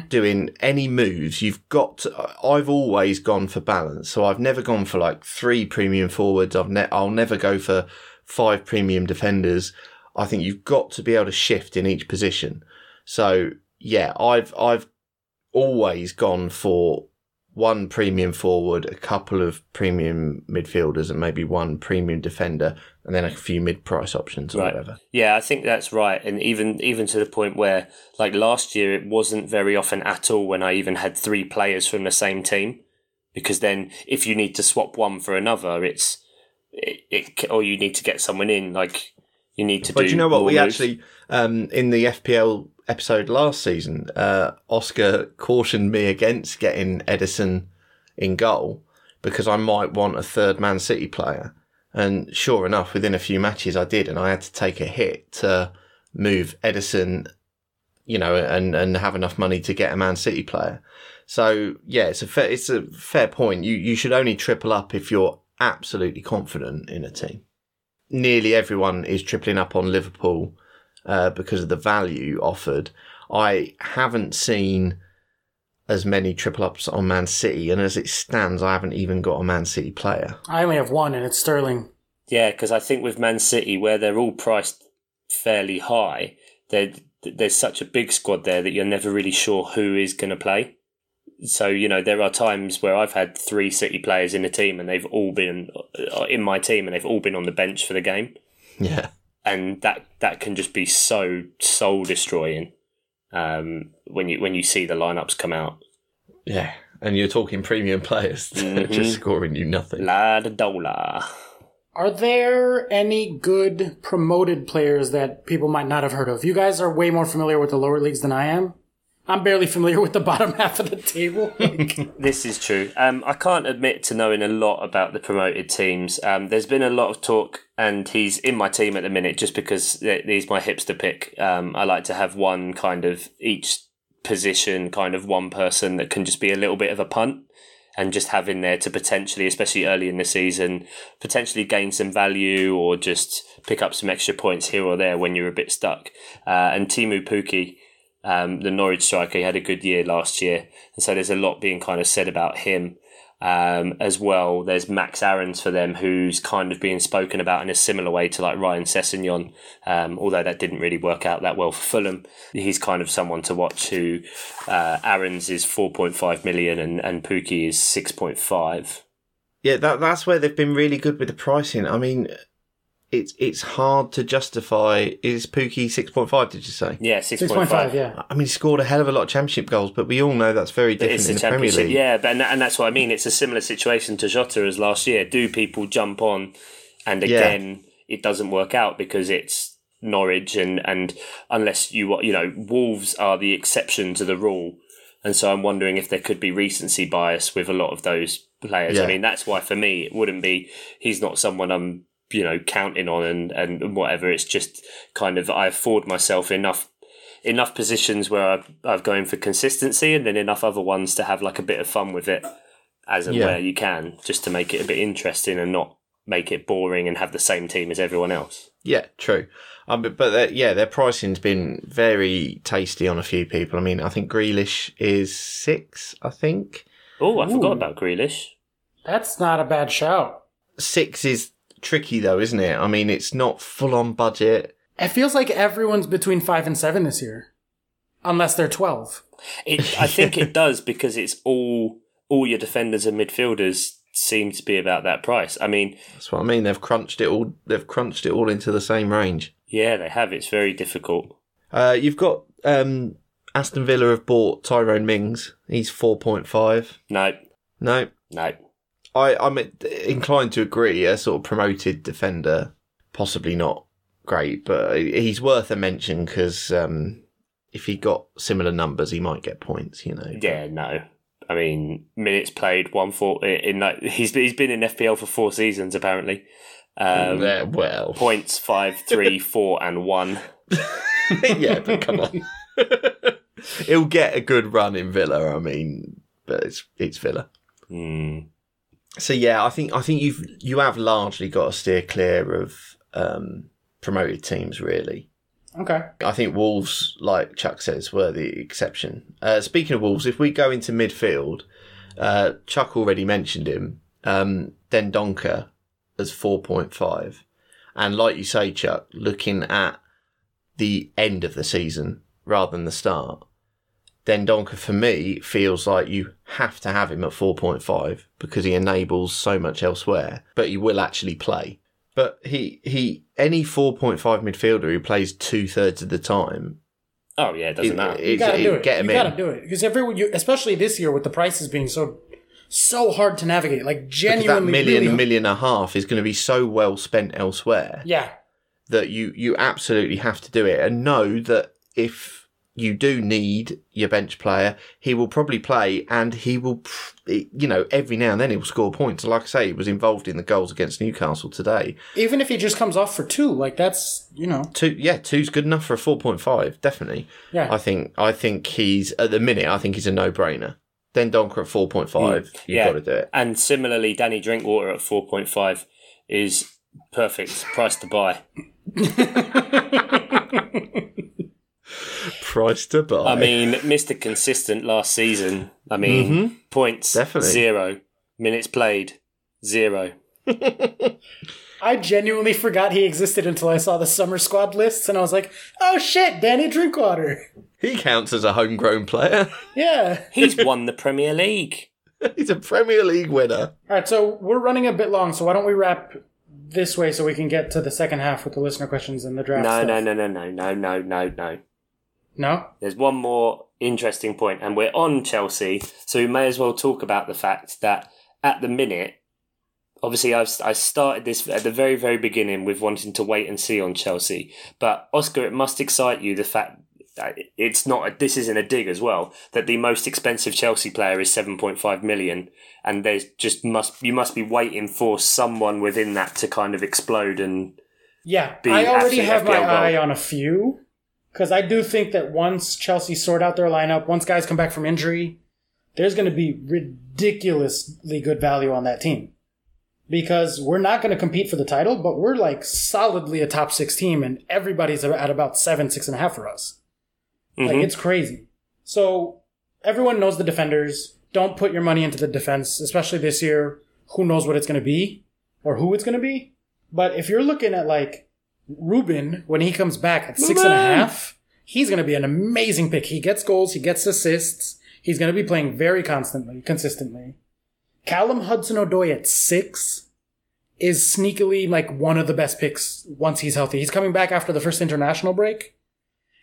doing any moves. I've always gone for balance. So I've never gone for like 3 premium forwards. I'll never go for 5 premium defenders. I think you've got to be able to shift in each position. So yeah, I've always gone for 1 premium forward, a couple of premium midfielders, and maybe 1 premium defender, and then a few mid-price options or whatever. Yeah, I think that's right. And even to the point where, like last year, it wasn't very often at all when I even had 3 players from the same team, because then if you need to swap one for another, or you need to get someone in, like you need to do. But you know what? We moves. Actually, in the FPL episode last season, Oscar cautioned me against getting Edison in goal because I might want a third Man City player. And sure enough, within a few matches I did, and I had to take a hit to move Edison, and have enough money to get a Man City player. So yeah, it's a fair point. You should only triple up if you're absolutely confident in a team. Nearly everyone is tripling up on Liverpool because of the value offered. I haven't seen as many triple ups on Man City, and as it stands, I haven't even got a Man City player. I only have 1, and it's Sterling. Yeah, because I think with Man City, where they're all priced fairly high, there's such a big squad there that you're never really sure who is going to play. So, there are times where I've had 3 City players in a team, and they've all been in my team, and they've all been on the bench for the game. Yeah. And that can just be so soul destroying when you see the lineups come out. Yeah, and you're talking premium players just scoring you nothing. La da dola. Are there any good promoted players that people might not have heard of? You guys are way more familiar with the lower leagues than I am. I'm barely familiar with the bottom half of the table. This is true. I can't admit to knowing a lot about the promoted teams. There's been a lot of talk, and he's in my team at the minute just because he's my hipster pick. I like to have one kind of each position, kind of one person that can just be a little bit of a punt and just have in there to potentially, especially early in the season, potentially gain some value or just pick up some extra points here or there when you're a bit stuck. And Teemu Pukki, the Norwich striker, he had a good year last year. And so there's a lot being kind of said about him. As well, there's Max Aarons for them, who's kind of being spoken about in a similar way to like Ryan Sessegnon, although that didn't really work out that well for Fulham. He's kind of someone to watch who Aarons is 4.5 million and Pukki is 6.5. Yeah, that's where they've been really good with the pricing. I mean, it's hard to justify. Is Pukki 6.5, did you say? Yeah, 6.5. Yeah. I mean, he scored a hell of a lot of championship goals, but we all know that's very different in the Premier League. Yeah, and that's what I mean. It's a similar situation to Jota as last year. Do people jump on? And again, it doesn't work out because it's Norwich, and unless Wolves are the exception to the rule. And so I'm wondering if there could be recency bias with a lot of those players. Yeah. I mean, that's why for me, it wouldn't be, he's not someone I'm counting on and whatever. It's just kind of, I afford myself enough positions where I've going for consistency, and then enough other ones to have like a bit of fun with it as and where you can, just to make it a bit interesting and not make it boring and have the same team as everyone else. Yeah, true. But their pricing's been very tasty on a few people. I mean, I think Grealish is 6, I think. Oh, I forgot about Grealish. That's not a bad shout. 6 is tricky though, isn't it? I mean, it's not full on budget. It feels like everyone's between 5 and 7 this year, unless they're 12. I think it does, because it's all your defenders and midfielders seem to be about that price. I mean, that's what I mean. They've crunched it all into the same range. Yeah, they have. It's very difficult. You've got Aston Villa have bought Tyrone Mings. He's 4.5. No. I'm inclined to agree. A sort of promoted defender, possibly not great, but he's worth a mention because if he got similar numbers, he might get points, you know. Yeah, no. I mean, minutes played, 140 in like he's been in FPL for 4 seasons apparently. Well, points 5, 3, 4, and 1. Yeah, but come on, he'll get a good run in Villa. I mean, but it's Villa. So yeah, I think you have largely got to steer clear of promoted teams, really. Okay. I think Wolves, like Chuck says, were the exception. Speaking of Wolves, if we go into midfield, Chuck already mentioned him. Dendoncker as 4.5. And like you say, Chuck, looking at the end of the season rather than the start, Dendoncker for me feels like you have to have him at 4.5 because he enables so much elsewhere, but he will actually play. But he any 4.5 midfielder who plays 2/3 of the time. Oh yeah, it doesn't matter. You gotta do it. Get him you gotta do it because especially this year with the prices being so hard to navigate, like genuinely, because that really million and a half is going to be so well spent elsewhere. Yeah, that you absolutely have to do it, and know that if you do need your bench player, he will probably play, and he will, every now and then he will score points. Like I say, he was involved in the goals against Newcastle today. Even if he just comes off for 2, like that's, 2's good enough for a 4.5, definitely. Yeah. I think he's, at the minute, I think he's a no-brainer. Then Donker at 4.5, you've got to do it. And similarly, Danny Drinkwater at 4.5 is perfect price to buy. Price to buy. I mean, Mr. Consistent last season. I mean, points, definitely. 0. Minutes played, 0. I genuinely forgot he existed until I saw the summer squad lists, and I was like, oh shit, Danny Drinkwater. He counts as a homegrown player. Yeah. He's won the Premier League. He's a Premier League winner. All right, so we're running a bit long, so why don't we wrap this way so we can get to the second half with the listener questions and the draft stuff? No. No? There's one more interesting point, and we're on Chelsea, so we may as well talk about the fact that at the minute, obviously I started this at the very, very beginning with wanting to wait and see on Chelsea, but Oscar, it must excite you the fact that this isn't a dig as well, that the most expensive Chelsea player is 7.5 million, and you must be waiting for someone within that to kind of explode and I already have my eye on a few. Because I do think that once Chelsea sort out their lineup, once guys come back from injury, there's going to be ridiculously good value on that team. Because we're not going to compete for the title, but we're like solidly a top 6 team, and everybody's at about 6.5 for us. Mm-hmm. Like, it's crazy. So everyone knows the defenders. Don't put your money into the defense, especially this year. Who knows what it's going to be or who it's going to be? But if you're looking at like Ruben, when he comes back at 6.5, he's going to be an amazing pick. He gets goals, he gets assists. He's going to be playing very consistently. Callum Hudson-Odoi at 6 is sneakily like one of the best picks once he's healthy. He's coming back after the first international break.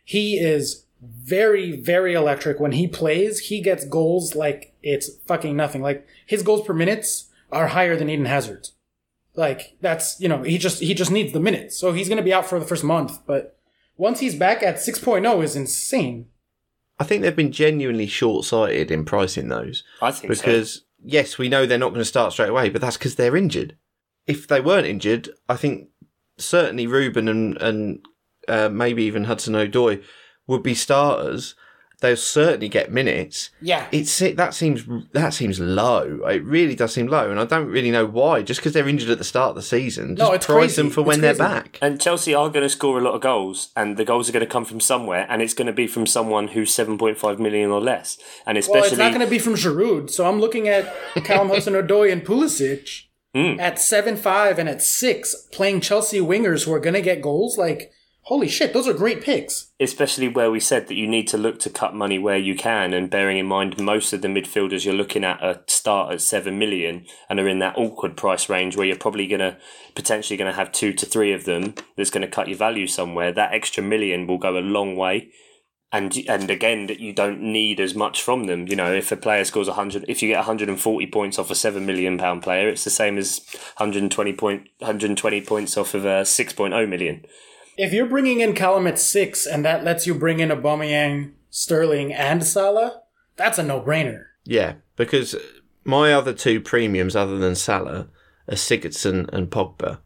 He is very, very electric. When he plays, he gets goals like it's fucking nothing. Like, his goals per minutes are higher than Eden Hazard's. Like, that's, he just needs the minutes. So he's going to be out for the first month. But once he's back at 6.0 is insane. I think they've been genuinely short-sighted in pricing those. I think because, yes, we know they're not going to start straight away, but that's because they're injured. If they weren't injured, I think certainly Ruben and maybe even Hudson-Odoi would be starters. They'll certainly get minutes. Yeah. That seems low. It really does seem low, and I don't really know why. Just because they're injured at the start of the season, just price them for when they're back. And Chelsea are going to score a lot of goals, and the goals are going to come from somewhere, and it's going to be from someone who's 7.5 million or less. And especially, it's not going to be from Giroud. So I'm looking at Callum Hudson-Odoi and Pulisic at 7.5 and at 6, playing Chelsea wingers who are going to get goals. Like, holy shit, those are great picks. Especially where we said that you need to look to cut money where you can, and bearing in mind most of the midfielders you're looking at start at 7 million and are in that awkward price range where you're probably potentially going to have 2 to 3 of them that's going to cut your value somewhere. That extra million will go a long way. And again, that you don't need as much from them. If a player scores 100, if you get 140 points off a £7 million player, it's the same as 120 points off of a 6.0 million. If you're bringing in Callum at 6 and that lets you bring in Aubameyang, Sterling, and Salah, that's a no-brainer. Yeah, because my other two premiums other than Salah are Sigurdsson and Pogba.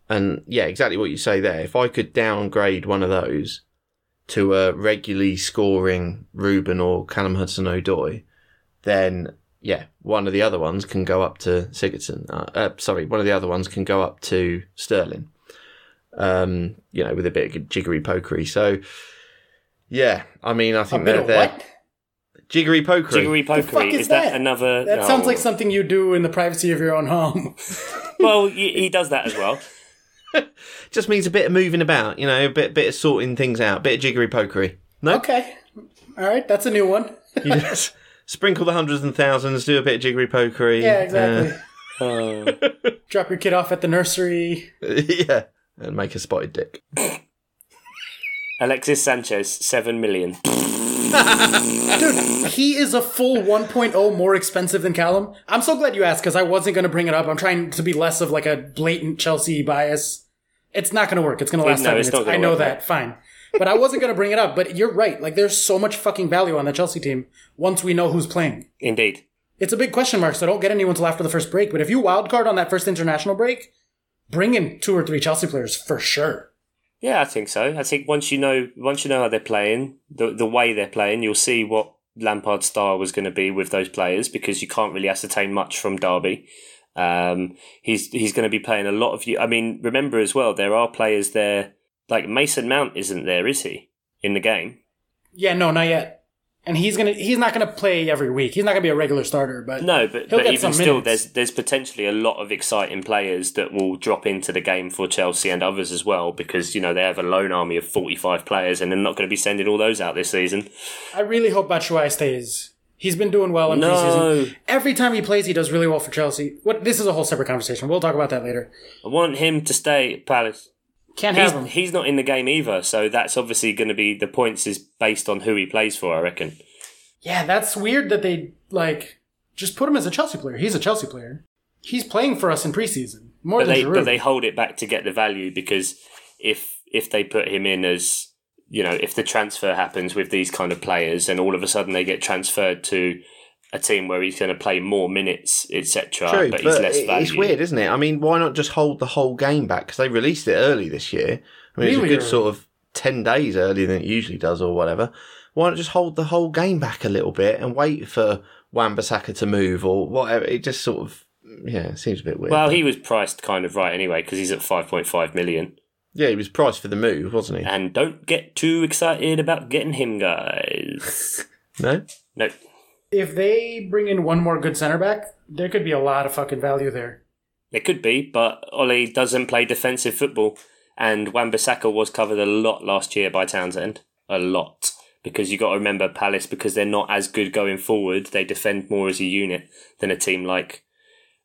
And yeah, exactly what you say there. If I could downgrade one of those to a regularly scoring Ruben or Callum Hudson-Odoi, then yeah, one of the other ones can go up to Sigurdsson. One of the other ones can go up to Sterling. With a bit of jiggery pokery. So yeah, I mean, I think they're what? Jiggery pokery. Jiggery pokery. Is that another? That sounds like something you do in the privacy of your own home. Well, he does that as well. Just means a bit of moving about, a bit of sorting things out, a bit of jiggery pokery. No? Okay. All right, that's a new one. You just sprinkle the hundreds and thousands, do a bit of jiggery pokery. Yeah, exactly. Drop your kid off at the nursery. Yeah, and make a spotted dick. Alexis Sanchez, 7 million. Dude, he is a full 1.0 more expensive than Callum. I'm so glad you asked, because I wasn't going to bring it up. I'm trying to be less of like a blatant Chelsea bias. It's not going to work. It's going to last 5 minutes. I know that. Fine. But I wasn't going to bring it up. But you're right. Like, there's so much fucking value on the Chelsea team once we know who's playing. Indeed. It's a big question mark, so don't get anyone till after the first break. But if you wildcard on that first international break, bring in 2 or 3 Chelsea players for sure. Yeah, I think so. I think once you know how they're playing, the way they're playing, you'll see what Lampard's style was going to be with those players, because you can't really ascertain much from Derby. He's going to be playing a lot of you. I mean, remember as well, there are players there. Like Mason Mount isn't there, is he, in the game? Yeah, no, not yet. And he's not gonna play every week. He's not gonna be a regular starter, but no, but even still, there's potentially a lot of exciting players that will drop into the game for Chelsea and others as well, because they have a loan army of 45 players, and they're not going to be sending all those out this season. I really hope Batshuayi stays. He's been doing well in preseason. Every time he plays, he does really well for Chelsea. This is a whole separate conversation. We'll talk about that later. I want him to stay at Palace. Can't have him. He's not in the game either, so that's obviously going to be the points is based on who he plays for, I reckon. Yeah, that's weird that they just put him as a Chelsea player. He's a Chelsea player. He's playing for us in preseason more than Giroud. But they hold it back to get the value, because if they put him in as if the transfer happens with these kind of players, and all of a sudden they get transferred to a team where he's going to play more minutes, etc., but he's less value. It's weird, isn't it? I mean, why not just hold the whole game back? Because they released it early this year. I mean, really? It was a good sort of 10 days earlier than it usually does or whatever. Why not just hold the whole game back a little bit and wait for Wan-Bissaka to move or whatever? It just sort of, it seems a bit weird. Well, he was priced kind of right anyway, because he's at 5.5 million. Yeah, he was priced for the move, wasn't he? And don't get too excited about getting him, guys. No? No. If they bring in one more good centre back, there could be a lot of fucking value there. There could be, but Ollie doesn't play defensive football, and Wan-Bissaka was covered a lot last year by Townsend. A lot. Because you got to remember Palace, because they're not as good going forward, they defend more as a unit than a team like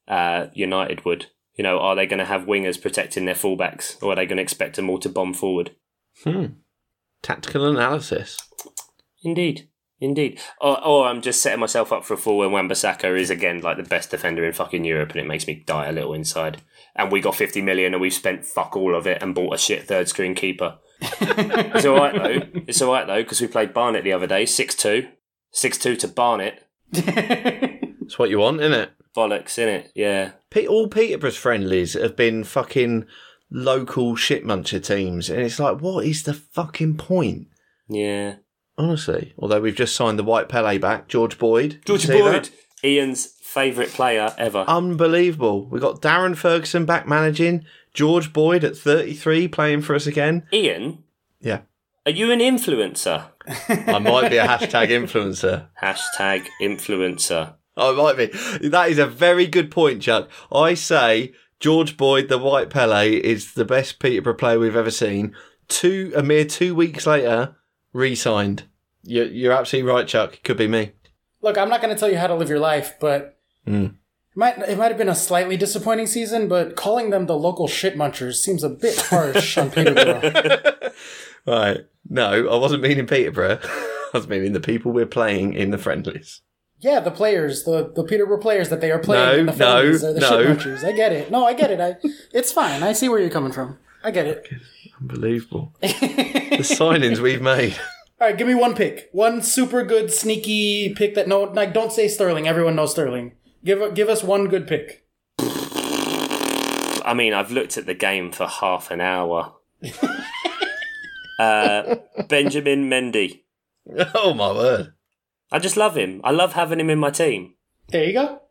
United would. Are they going to have wingers protecting their fullbacks, or are they going to expect them all to bomb forward? Tactical analysis. Indeed. Or I'm just setting myself up for a fall when Wan-Bissaka is again like the best defender in fucking Europe, and it makes me die a little inside. And we got 50 million and we've spent fuck all of it and bought a shit third screen keeper. It's alright though, because we played Barnet the other day, 6-2. 6-2 to Barnet. That's what you want, isn't it? Bollocks, innit? Yeah. All Peterborough's friendlies have been fucking local shit muncher teams, and it's like, what is the fucking point? Yeah. Honestly. Although we've just signed the White Pele back, George Boyd. Ian's favourite player ever. Unbelievable. We've got Darren Ferguson back managing, George Boyd at 33 playing for us again. Ian? Yeah. Are you an influencer? I might be a hashtag influencer. Hashtag influencer. I might be. That is a very good point, Chuck. I say George Boyd, the White Pele, is the best Peterborough player we've ever seen. A mere 2 weeks later, re-signed. You're absolutely right, Chuck. It could be me. Look, I'm not going to tell you how to live your life, but it might have been a slightly disappointing season, but calling them the local shit munchers seems a bit harsh on Peterborough. Right. No, I wasn't meaning Peterborough. I was meaning the people we're playing in the friendlies. Yeah, the players, the Peterborough players that they are playing in the friendlies are the shit munchers. I get it. No, I get it. It's fine. I see where you're coming from. I get it. Unbelievable. The signings we've made. All right, give me one pick. One super good, sneaky pick that don't say Sterling. Everyone knows Sterling. Give us one good pick. I mean, I've looked at the game for half an hour. Benjamin Mendy. Oh, my word. I just love him. I love having him in my team. There you go.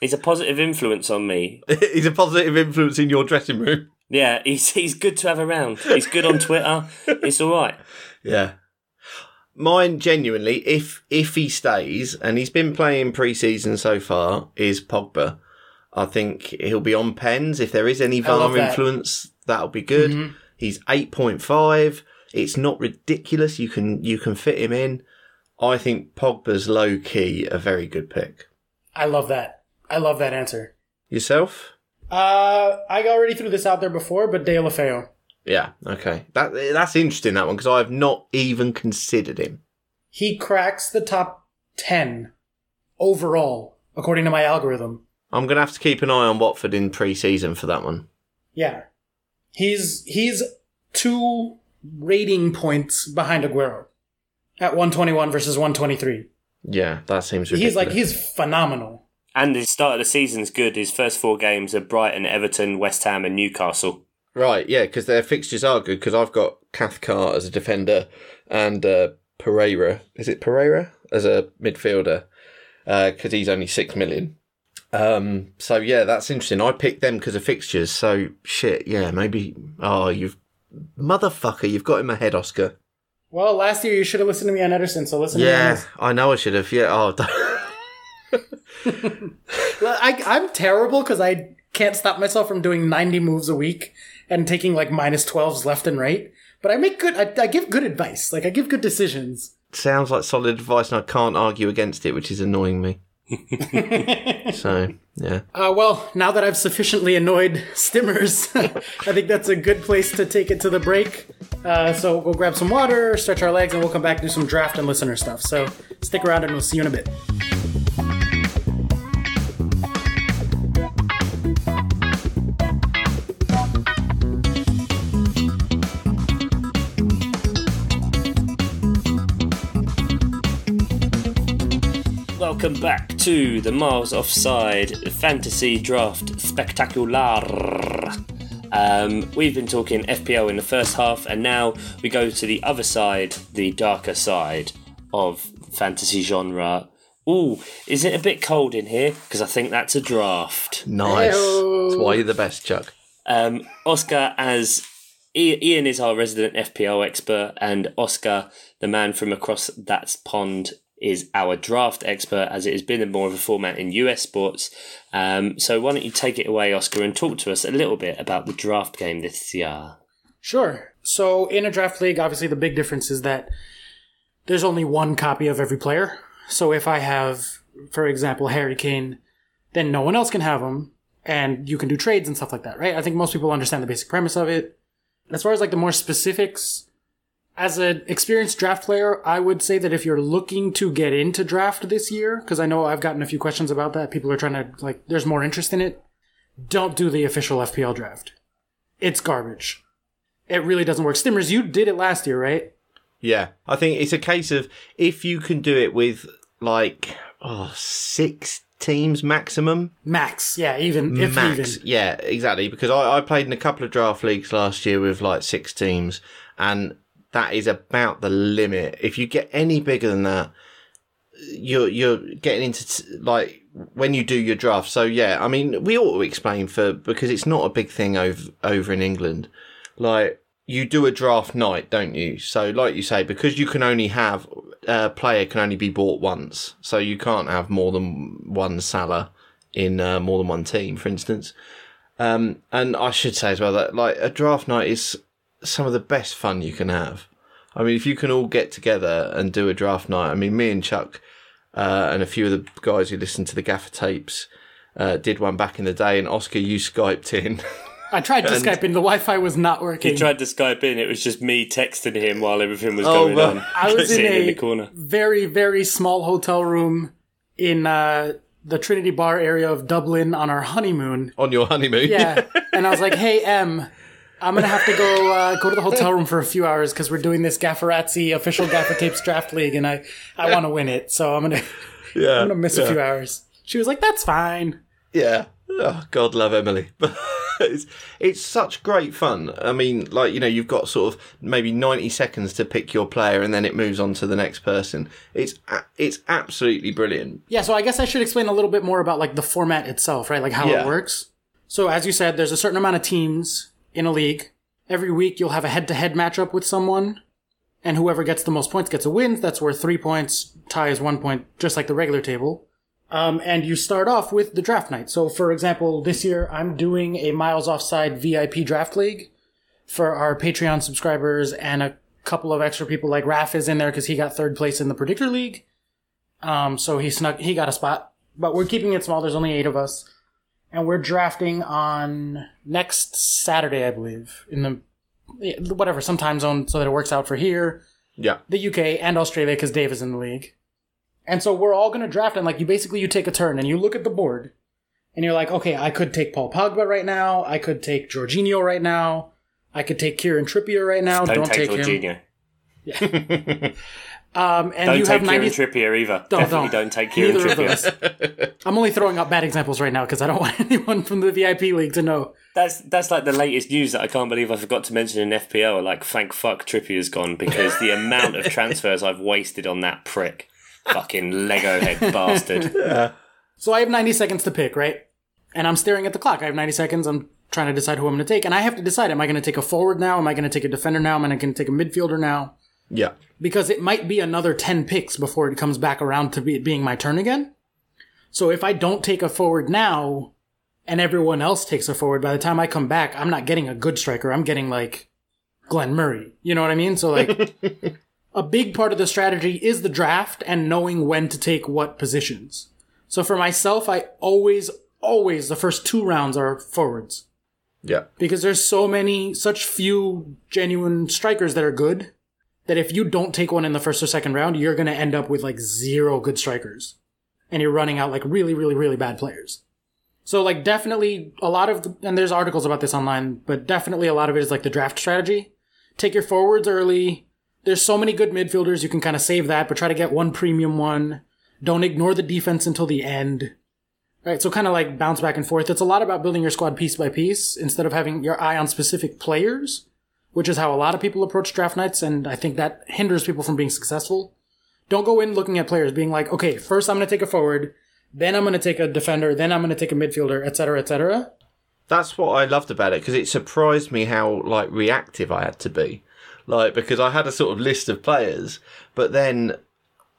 He's a positive influence on me. He's a positive influence in your dressing room. Yeah, he's good to have around. He's good on Twitter. It's all right. Yeah. Mine, genuinely, if he stays, and he's been playing pre-season so far, is Pogba. I think he'll be on pens. If there is any VAR influence, that'll be good. Mm-hmm. He's 8.5. It's not ridiculous. You can fit him in. I think Pogba's low-key a very good pick. I love that. I love that answer. Yourself? I already threw this out there before, but Deulofeu. Yeah, okay. That's interesting, that one, because I've not even considered him. He cracks the top 10 overall, according to my algorithm. I'm going to have to keep an eye on Watford in pre-season for that one. Yeah. He's 2 rating points behind Aguero at 121 versus 123. Yeah, that seems ridiculous. He's phenomenal. And his start of the season's good. His first 4 games are Brighton, Everton, West Ham and Newcastle. Right, yeah, because their fixtures are good, because I've got Cathcart as a defender and Pereira, is it Pereira? As a midfielder, because he's only 6 million. So, yeah, that's interesting. I picked them because of fixtures, so, shit, yeah, maybe... Oh, you've got in my head, Oscar. Well, last year you should have listened to me on Ederson, so listen to me on this. Yeah, I know I should have, yeah. Oh, I'm terrible because I can't stop myself from doing 90 moves a week and taking like -12s left and right. But I give good advice. Like I give good decisions. Sounds like solid advice and I can't argue against it, which is annoying me. So, yeah. Well, now that I've sufficiently annoyed Stimmers, I think that's a good place to take it to the break. So we'll grab some water, stretch our legs, and we'll come back and do some draft and listener stuff. So stick around and we'll see you in a bit. Welcome back to the Miles Offside Fantasy Draft Spectacular. We've been talking FPL in the first half, and now we go to the other side, the darker side of fantasy genre. Ooh, is it a bit cold in here? Because I think that's a draft. Nice. That's why you're the best, Chuck. Oscar, as Ian is our resident FPL expert, and Oscar, the man from across that pond, is our draft expert, as it has been more of a format in US sports. So why don't you take it away, Oscar, and talk to us a little bit about the draft game this year. Sure. So in a draft league, obviously the big difference is that there's only one copy of every player. So if I have, for example, Harry Kane, then no one else can have him, and you can do trades and stuff like that, right? I think most people understand the basic premise of it. As far as like the more specifics, as an experienced draft player, I would say that if you're looking to get into draft this year, because I know I've gotten a few questions about that, people are trying to, there's more interest in it, don't do the official FPL draft. It's garbage. It really doesn't work. Stimmers, you did it last year, right? Yeah. I think it's a case of if you can do it with, 6 teams maximum. Max, yeah, even. Yeah, exactly. Because I played in a couple of draft leagues last year with 6 teams, and that is about the limit. If you get any bigger than that, you're getting into when you do your draft. So yeah, I mean, we ought to explain because it's not a big thing over in England. You do a draft night, don't you? So like you say, because you can only have a player can only be bought once, so you can't have more than one Salah in more than one team, for instance. And I should say as well that a draft night is some of the best fun you can have. I mean, if you can all get together and do a draft night, I mean, me and Chuck and a few of the guys who listen to the Gaffer tapes did one back in the day, and Oscar, you Skyped in. I tried to Skype in, the Wi-Fi was not working. He tried to Skype in, it was just me texting him while everything was going on. I was in the corner. Very, very small hotel room in the Trinity Bar area of Dublin on our honeymoon. On your honeymoon? Yeah. And I was like, hey, Em, I'm going to have to go to the hotel room for a few hours because we're doing this Gafferazzi official Gaffer Tapes draft league, and I want to win it. So I'm going to miss a few hours. She was like, that's fine. Yeah. Oh, God love Emily. But it's such great fun. I mean, like, you know, you've got sort of maybe 90 seconds to pick your player and then it moves on to the next person. It's absolutely brilliant. Yeah, so I guess I should explain a little bit more about like the format itself, right? Like how it works. So as you said, there's a certain amount of teams in a league. Every week you'll have a head-to-head matchup with someone, and whoever gets the most points gets a win. That's worth 3 points. Tie is 1 point, just like the regular table. And you start off with the draft night. So, for example, this year I'm doing a Miles Offside VIP draft league for our Patreon subscribers, and a couple of extra people like Raph is in there because he got third place in the Predictor League. So he got a spot. But we're keeping it small. There's only 8 of us. And we're drafting on next Saturday, I believe, in some time zone so that it works out for here, the UK, and Australia because Dave is in the league. And so we're all going to draft, and like you take a turn, and you look at the board, and you're like, okay, I could take Paul Pogba right now, I could take Jorginho right now, I could take Kieran Trippier right now. Don't take Jorginho. Yeah. And don't you take have Kieran Trippier either. Definitely don't take Kieran Trippier. I'm only throwing up bad examples right now because I don't want anyone from the VIP league to know. That's like the latest news that I can't believe I forgot to mention in FPL. Like, thank fuck Trippier's gone because the amount of transfers I've wasted on that prick. Fucking Lego head bastard. Yeah. So I have 90 seconds to pick, right? And I'm staring at the clock. I have 90 seconds. I'm trying to decide who I'm going to take. And I have to decide, am I going to take a forward now? Am I going to take a defender now? Am I going to take a midfielder now? Yeah. Because it might be another 10 picks before it comes back around to it being my turn again. So if I don't take a forward now, and everyone else takes a forward, by the time I come back, I'm not getting a good striker. I'm getting, like, Glenn Murray. You know what I mean? So, like... A big part of the strategy is the draft and knowing when to take what positions. So for myself, I always, the first 2 rounds are forwards. Yeah. Because there's such few genuine strikers that are good, that if you don't take one in the first or second round, you're going to end up with like 0 good strikers. And you're running out like really, really, really bad players. So like definitely and there's articles about this online, but definitely a lot of it is like the draft strategy. Take your forwards early. There's so many good midfielders, you can kind of save that, but try to get one premium one. Don't ignore the defense until the end. Right, so kind of like bounce back and forth. It's a lot about building your squad piece by piece instead of having your eye on specific players, which is how a lot of people approach draft nights, and I think that hinders people from being successful. Don't go in looking at players being like, okay, first I'm going to take a forward, then I'm going to take a defender, then I'm going to take a midfielder, etc., etc. That's what I loved about it, because it surprised me how like reactive I had to be. Like, because I had a sort of list of players, but then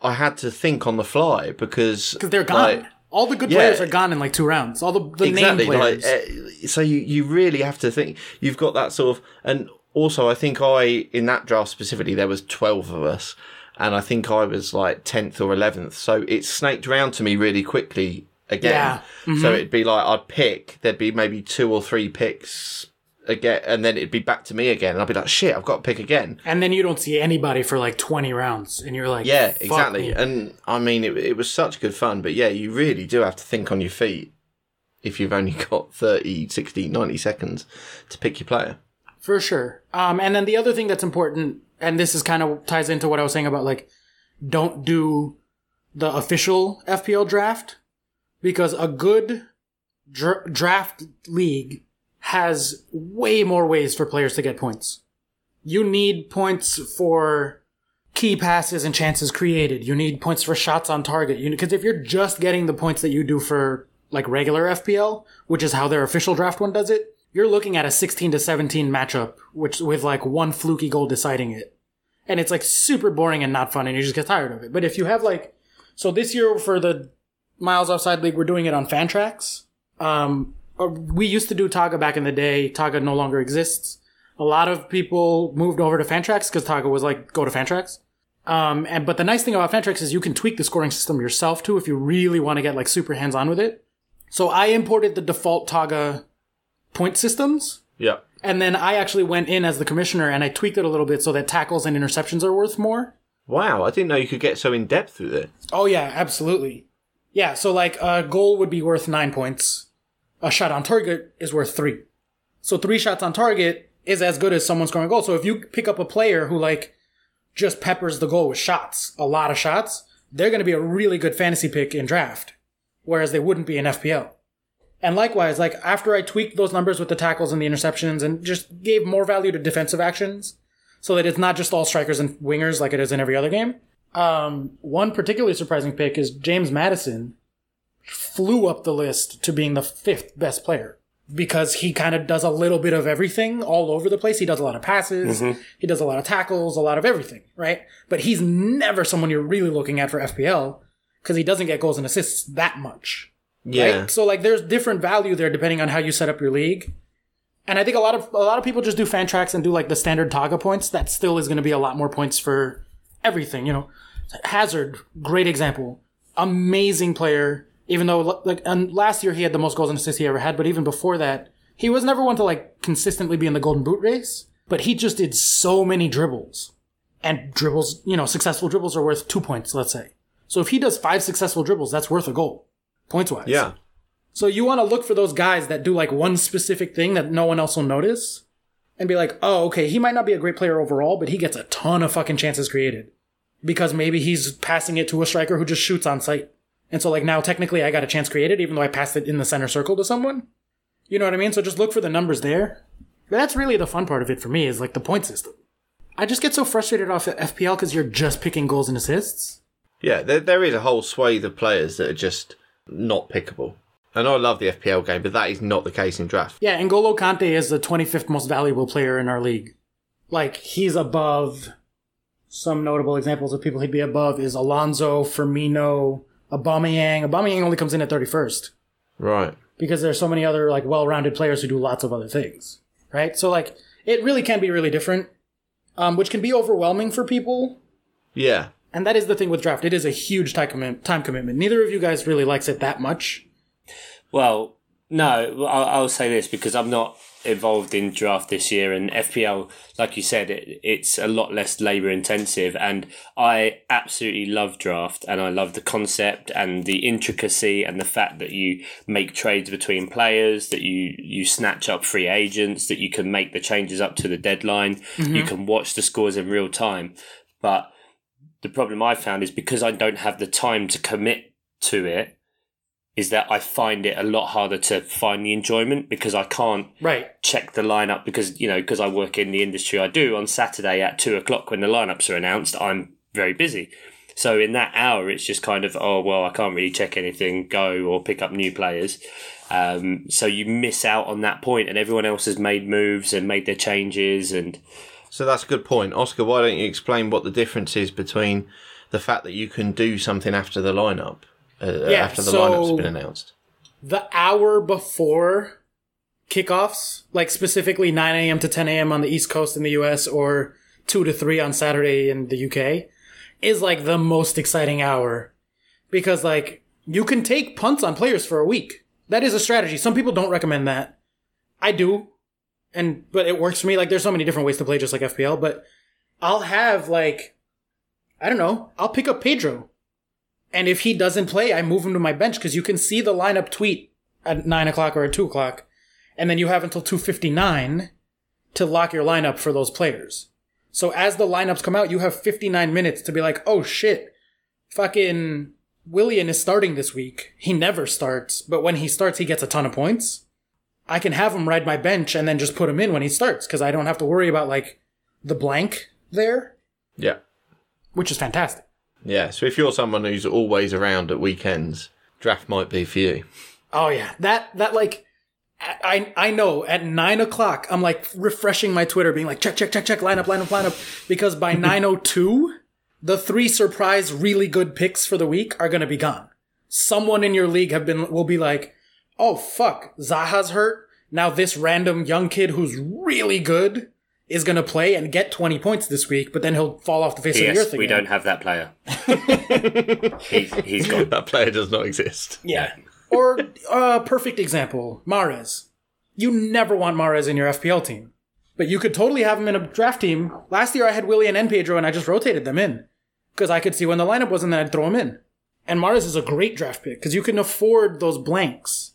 I had to think on the fly because they're gone. Like, all the good players are gone in like 2 rounds. All the name players. Like, so you really have to think. You've got that sort of, and also I think in that draft specifically, there was 12 of us, and I think I was like 10th or 11th. So it snaked around to me really quickly again. Yeah. Mm-hmm. So it'd be like I'd pick. There'd be maybe 2 or 3 picks again, and then it'd be back to me again, and I'd be like, shit, I've got to pick again. And then you don't see anybody for like 20 rounds, and you're like, yeah, fuck exactly. me. And I mean, it was such good fun, but yeah, you really do have to think on your feet if you've only got 30, 60, 90 seconds to pick your player. For sure. And then the other thing that's important, and this is kind of ties into what I was saying about like, don't do the official FPL draft, because a good draft league has way more ways for players to get points. You need points for key passes and chances created. You need points for shots on target. Because if you're just getting the points that you do for like regular FPL, which is how their official draft one does it, you're looking at a 16 to 17 matchup, which with like one fluky goal deciding it. And it's like super boring and not fun, and you just get tired of it. But if you have like, so this year for the Miles Offside League, we're doing it on Fantrax. We used to do Taga back in the day. Taga no longer exists. A lot of people moved over to Fantrax because Taga was like, go to Fantrax. But the nice thing about Fantrax is you can tweak the scoring system yourself too if you really want to get like super hands-on with it. So I imported the default Taga point systems. Yeah. And then I actually went in as the commissioner and I tweaked it a little bit so that tackles and interceptions are worth more. Wow, I didn't know you could get so in-depth with it. Oh yeah, absolutely. Yeah, so like a goal would be worth 9 points. A shot on target is worth 3. So 3 shots on target is as good as someone scoring a goal. So if you pick up a player who like just peppers the goal with shots, a lot of shots, they're going to be a really good fantasy pick in draft, whereas they wouldn't be in FPL. And likewise, like after I tweaked those numbers with the tackles and the interceptions and just gave more value to defensive actions so that it's not just all strikers and wingers like it is in every other game. One particularly surprising pick is James Maddison flew up the list to being the 5th best player because he kind of does a little bit of everything all over the place. He does a lot of passes. Mm-hmm. He does a lot of tackles, a lot of everything, right? But he's never someone you're really looking at for FPL because he doesn't get goals and assists that much. Yeah. Right? So like there's different value there depending on how you set up your league. And I think a lot of people just do fan tracks and do like the standard Taga points. That still is going to be a lot more points for everything, you know. Hazard, great example. Amazing player. Even though, like, and last year he had the most goals and assists he ever had, but even before that, he was never one to, like, consistently be in the Golden Boot race. But he just did so many dribbles. And dribbles, you know, successful dribbles are worth 2 points, let's say. So if he does 5 successful dribbles, that's worth a goal, points-wise. Yeah. So you want to look for those guys that do, like, one specific thing that no one else will notice, and be like, oh, okay, he might not be a great player overall, but he gets a ton of fucking chances created. Because maybe he's passing it to a striker who just shoots on sight. And so, like, now technically I got a chance created, even though I passed it in the center circle to someone. You know what I mean? So just look for the numbers there. But that's really the fun part of it for me, is, like, the point system. I just get so frustrated off FPL because you're just picking goals and assists. Yeah, there is a whole swathe of players that are just not pickable. And I love the FPL game, but that is not the case in draft. Yeah, N'Golo Kante is the 25th most valuable player in our league. Like, he's above... Some notable examples of people he'd be above is Alonso, Firmino... Aubameyang only comes in at 31st. Right. Because there's so many other, like, well-rounded players who do lots of other things. Right? So, like, it really can be really different, which can be overwhelming for people. Yeah. And that is the thing with draft. It is a huge time commitment. Neither of you guys really likes it that much. Well, no, I'll say this because I'm not involved in draft this year, and FPL, like you said, it's a lot less labour intensive, and I absolutely love draft, and I love the concept and the intricacy and the fact that you make trades between players, that you snatch up free agents, that you can make the changes up to the deadline, you can watch the scores in real time. But the problem I've found is because I don't have the time to commit to it, is that I find it a lot harder to find the enjoyment because I can't check the lineup because I work in the industry I do. On Saturday at 2:00 when the lineups are announced, I'm very busy. So in that hour, it's just kind of, oh, well, I can't really check anything, go or pick up new players. So you miss out on that point, and everyone else has made moves and made their changes. And so that's a good point. Oscar, why don't you explain what the difference is between the fact that you can do something after the lineup? After the lineup's been announced. The hour before kickoffs, like specifically 9 a.m. to 10 a.m. on the East Coast in the US or 2 to 3 on Saturday in the UK, is like the most exciting hour. Because like you can take punts on players for a week. That is a strategy. Some people don't recommend that. I do. But it works for me. Like there's so many different ways to play just like FPL, but I'll have like, I don't know, I'll pick up Pedro. And if he doesn't play, I move him to my bench because you can see the lineup tweet at 9:00 or at 2:00. And then you have until 2:59 to lock your lineup for those players. So as the lineups come out, you have 59 minutes to be like, oh shit, fucking Willian is starting this week. He never starts, but when he starts, he gets a ton of points. I can have him ride my bench and then just put him in when he starts because I don't have to worry about like the blank there. Yeah. Which is fantastic. Yeah, so if you're someone who's always around at weekends, draft might be for you. Oh yeah, that like, I know at 9:00 I'm like refreshing my Twitter, being like check lineup, because by 9:02 the 3 surprise really good picks for the week are gonna be gone. Someone in your league will be like, oh fuck, Zaha's hurt. Now this random young kid who's really good is going to play and get 20 points this week, but then he'll fall off the face of the earth again. We don't have that player. he's gone. That player does not exist. Yeah. Or, perfect example, Mahrez. You never want Mahrez in your FPL team. But you could totally have him in a draft team. Last year I had Willian and Pedro and I just rotated them in. Because I could see when the lineup was and then I'd throw him in. And Mahrez is a great draft pick because you can afford those blanks.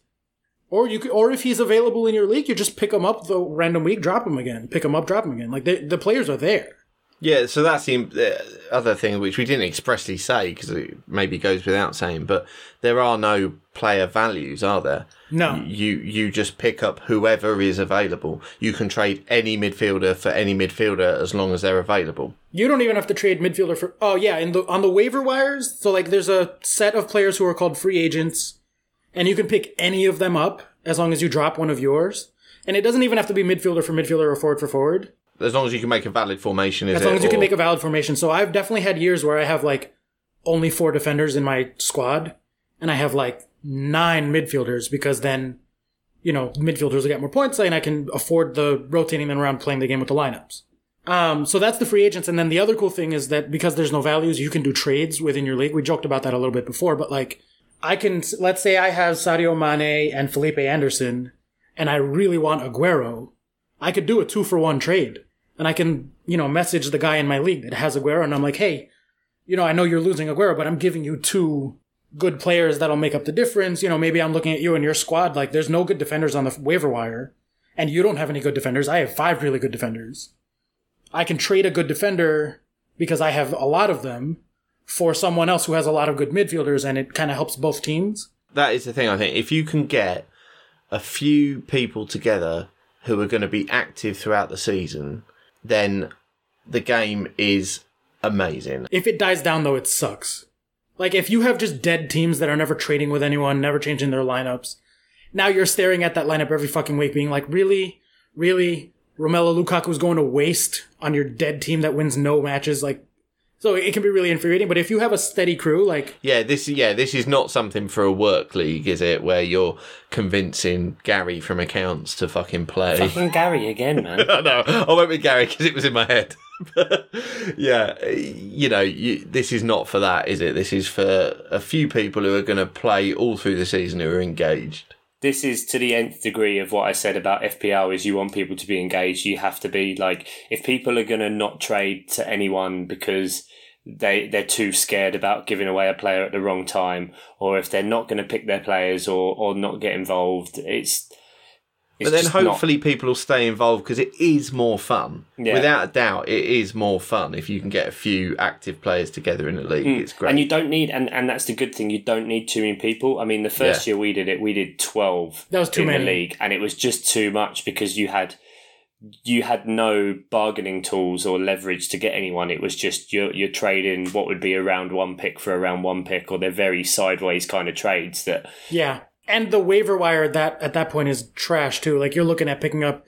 Or if he's available in your league, you just pick him up the random week, drop him again. Pick him up, drop him again. Like, the players are there. Yeah, so that's the other thing which we didn't expressly say because it maybe goes without saying, but there are no player values, are there? No. You just pick up whoever is available. You can trade any midfielder for any midfielder as long as they're available. You don't even have to trade midfielder for... Oh, yeah, on the waiver wires, so like there's a set of players who are called free agents, and you can pick any of them up as long as you drop one of yours. And it doesn't even have to be midfielder for midfielder or forward for forward. As long as you can make a valid formation, as long as you can make a valid formation. So I've definitely had years where I have like only 4 defenders in my squad, and I have like 9 midfielders because then, midfielders will get more points, and I can afford the rotating them around playing the game with the lineups. So that's the free agents. And then the other cool thing is that because there's no values, you can do trades within your league. We joked about that a little bit before, but like let's say I have Sadio Mane and Felipe Anderson, and I really want Aguero. I could do a 2-for-1 trade, and I can, message the guy in my league that has Aguero, and I'm like, hey, I know you're losing Aguero, but I'm giving you 2 good players that'll make up the difference. Maybe I'm looking at you and your squad, like there's no good defenders on the waiver wire, and you don't have any good defenders. I have 5 really good defenders. I can trade a good defender because I have a lot of them for someone else who has a lot of good midfielders, and it kind of helps both teams. That is the thing, I think. If you can get a few people together who are going to be active throughout the season, then the game is amazing. If it dies down, though, it sucks. Like, if you have just dead teams that are never trading with anyone, never changing their lineups, now you're staring at that lineup every fucking week being like, really? Really? Romelu Lukaku's going to waste on your dead team that wins no matches? Like, so it can be really infuriating, but if you have a steady crew, like... This is not something for a work league, is it? Where you're convincing Gary from accounts to fucking play. Fucking Gary again, man. I know. I went with Gary because it was in my head. Yeah, this is not for that, is it? This is for a few people who are going to play all through the season who are engaged. This is to the nth degree of what I said about FPL is you want people to be engaged. You have to be like, if people are going to not trade to anyone because they're too scared about giving away a player at the wrong time, or if they're not going to pick their players or not get involved, it's but then hopefully people will stay involved because it is more fun. Yeah. Without a doubt, it is more fun if you can get a few active players together in a league. It's great. And you don't need, and that's the good thing, you don't need too many people. I mean, the first year we did 12 that was too many. The league, and it was just too much because you had no bargaining tools or leverage to get anyone. It was just you're trading what would be a round 1 pick for a round 1 pick, or they're very sideways kind of trades that... Yeah. And the waiver wire at that point is trash too. Like, you're looking at picking up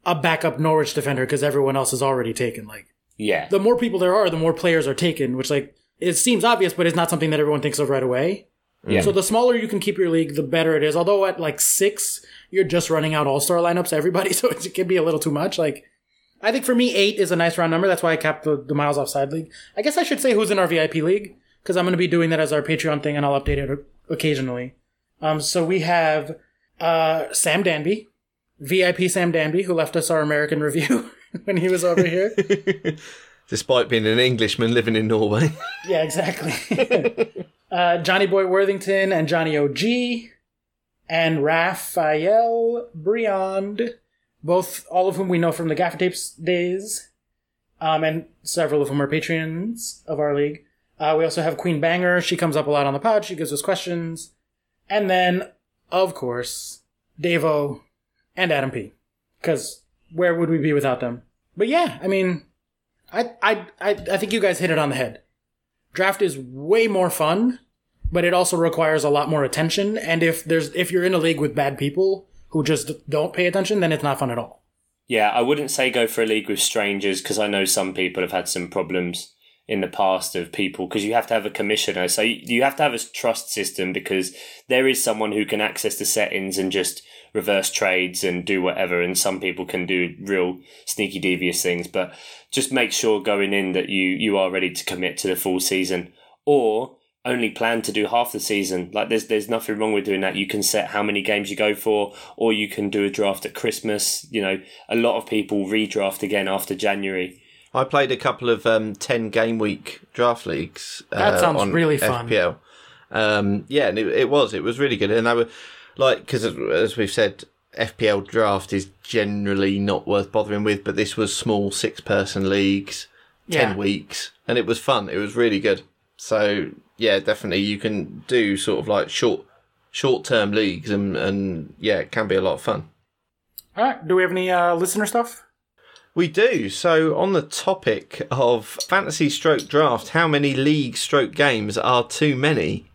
a backup Norwich defender because everyone else is already taken. Like, yeah, the more people there are, the more players are taken, which, like, it seems obvious, but it's not something that everyone thinks of right away. Yeah. So the smaller you can keep your league, the better it is. Although at like 6, you're just running out all-star lineups, everybody, so it can be a little too much. Like, I think for me, 8 is a nice round number. That's why I capped the Miles Offside league. I guess I should say who's in our VIP league, because I'm going to be doing that as our Patreon thing, and I'll update it occasionally. So we have Sam Danby, VIP Sam Danby, who left us our American review when he was over here. Despite being an Englishman living in Norway. Yeah, exactly. Johnny Boy Worthington and Johnny OG, and Raphael Briand, all of whom we know from the Gaffer Tapes days, and several of whom are patrons of our league. We also have Queen Banger. She comes up a lot on the pod. She gives us questions. And then, of course, Davo and Adam P. Because where would we be without them? But yeah, I mean, I think you guys hit it on the head. Draft is way more fun, but it also requires a lot more attention. And if you're in a league with bad people who just don't pay attention, then it's not fun at all. Yeah, I wouldn't say go for a league with strangers, because I know some people have had some problems in the past of people, because you have to have a commissioner. So you have to have a trust system, because there is someone who can access the settings and just reverse trades and do whatever. And some people can do real sneaky, devious things. But just make sure going in that you are ready to commit to the full season, or only plan to do half the season. Like, there's nothing wrong with doing that. You can set how many games you go for, or you can do a draft at Christmas. You know, a lot of people redraft again after January. I played a couple of 10 game week draft leagues. That sounds on really fun. FPL. And it was really good. And like, because as we've said, FPL draft is generally not worth bothering with, but this was small 6-person leagues, 10 weeks, and it was fun. It was really good. So yeah, definitely you can do sort of like short-term leagues, and yeah, it can be a lot of fun. All right. Do we have any listener stuff? We do. So on the topic of fantasy stroke draft, how many league stroke games are too many?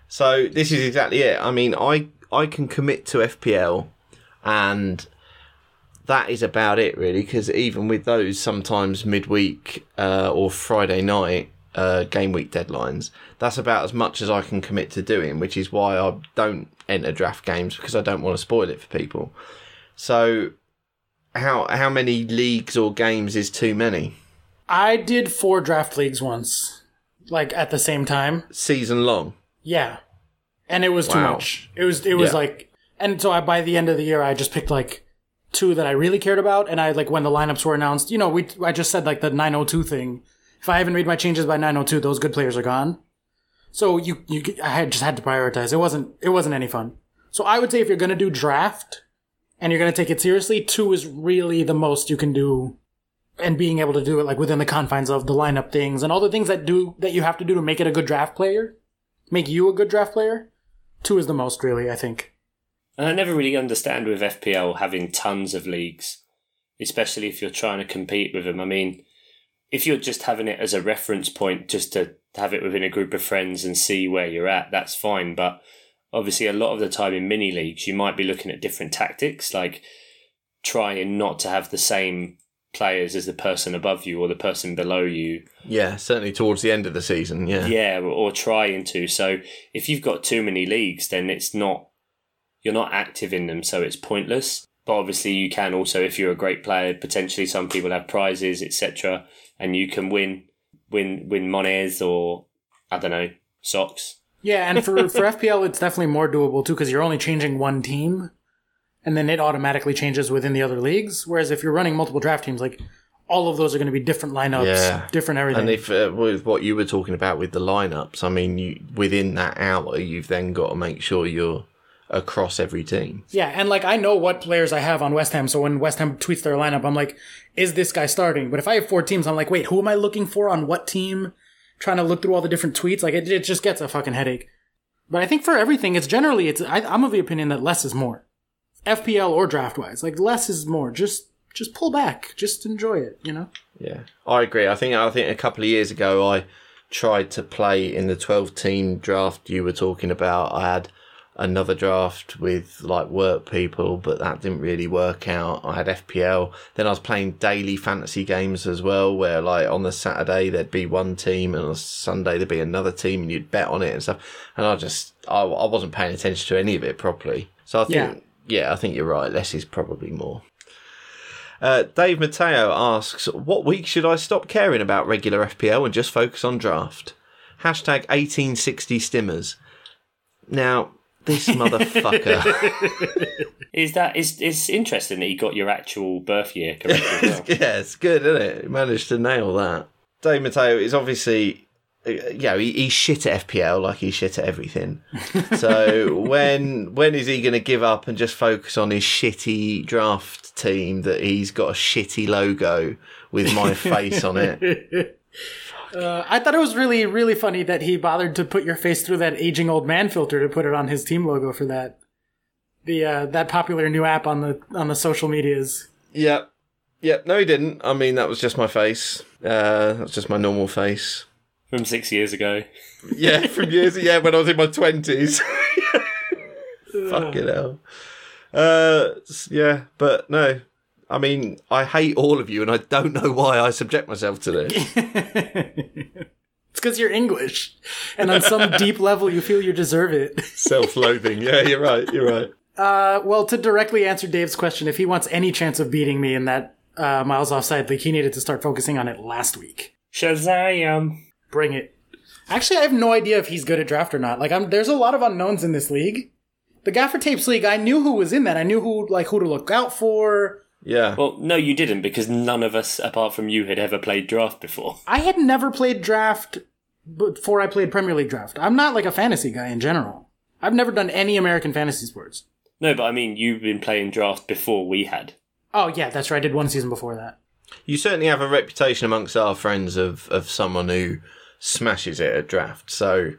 So this is exactly it. I mean, I can commit to FPL, and that is about it, really, because even with those sometimes midweek or Friday night game week deadlines, that's about as much as I can commit to doing, which is why I don't enter draft games, because I don't want to spoil it for people. So how many leagues or games is too many? I did 4 draft leagues once, like at the same time. Season long? Yeah. And it was too much. It was like, and so by the end of the year, I just picked like 2 that I really cared about. And I, like, when the lineups were announced, you know, I just said like the 902 thing. If I haven't made my changes by 902, those good players are gone. So I just had to prioritize. It wasn't any fun. So I would say if you're going to do draft and you're going to take it seriously, 2 is really the most you can do. And being able to do it like within the confines of the lineup things and all the things that you have to do to make it a good draft player, make you a good draft player. 2 is the most, really, I think. And I never really understand with FPL having tons of leagues, especially if you're trying to compete with them. I mean, if you're just having it as a reference point, just to have it within a group of friends and see where you're at, that's fine. But obviously, a lot of the time in mini leagues, you might be looking at different tactics, like trying not to have the same players as the person above you or the person below you. Yeah, certainly towards the end of the season, yeah. Yeah, or trying to. So if you've got too many leagues, then you're not active in them, so it's pointless. But obviously you can also, if you're a great player, potentially some people have prizes, etc., and you can win monies or, I don't know, socks. Yeah, and for FPL, it's definitely more doable too, because you're only changing one team, and then it automatically changes within the other leagues. Whereas if you're running multiple draft teams, like all of those are going to be different lineups, different everything. And if with what you were talking about with the lineups, I mean, within that hour, you've then got to make sure you're across every team. Yeah, and like I know what players I have on West Ham, so when West Ham tweets their lineup, I'm like, is this guy starting? But if I have 4 teams, I'm like, wait, who am I looking for on what team? Trying to look through all the different tweets, like it just gets a fucking headache. But I think for everything, I'm of the opinion that less is more. FPL or draft-wise. Like, less is more. Just pull back. Just enjoy it, you know? Yeah, I agree. I think a couple of years ago, I tried to play in the 12-team draft you were talking about. I had another draft with, like, work people, but that didn't really work out. I had FPL. Then I was playing daily fantasy games as well, where, like, on the Saturday, there'd be one team, and on Sunday, there'd be another team, and you'd bet on it and stuff. And I wasn't paying attention to any of it properly. So I think... Yeah, I think you're right. Less is probably more. Dave Mateo asks, what week should I stop caring about regular FPL and just focus on draft? Hashtag 1860 stimmers. Now, this motherfucker. It's interesting that you got your actual birth year correct as well. Yeah, it's good, isn't it? He managed to nail that. Dave Mateo is obviously... Yeah, he's shit at FPL like he's shit at everything. So when is he going to give up and just focus on his shitty draft team that he's got a shitty logo with my face on it? I thought it was really, really funny that he bothered to put your face through that aging old man filter to put it on his team logo for that. That popular new app on the social medias. Yep. No, he didn't. I mean, that was just my face. That's just my normal face. From 6 years ago. Yeah, from years. Yeah, when I was in my 20s. Fucking hell. Yeah, but no. I mean, I hate all of you, and I don't know why I subject myself to this. It's because you're English, and on some deep level, you feel you deserve it. Self-loathing. Yeah, you're right. Well, to directly answer Dave's question, if he wants any chance of beating me in that Miles Offside league, he needed to start focusing on it last week. Shazam! Bring it. Actually, I have no idea if he's good at draft or not. Like, there's a lot of unknowns in this league. The Gaffer Tapes league, I knew who was in that. I knew who to look out for. Yeah. Well, no, you didn't, because none of us, apart from you, had ever played draft before. I had never played draft before I played Premier League draft. I'm not like a fantasy guy in general. I've never done any American fantasy sports. No, but I mean, you've been playing draft before we had. Oh, yeah, that's right. I did one season before that. You certainly have a reputation amongst our friends of someone who smashes it at draft. So,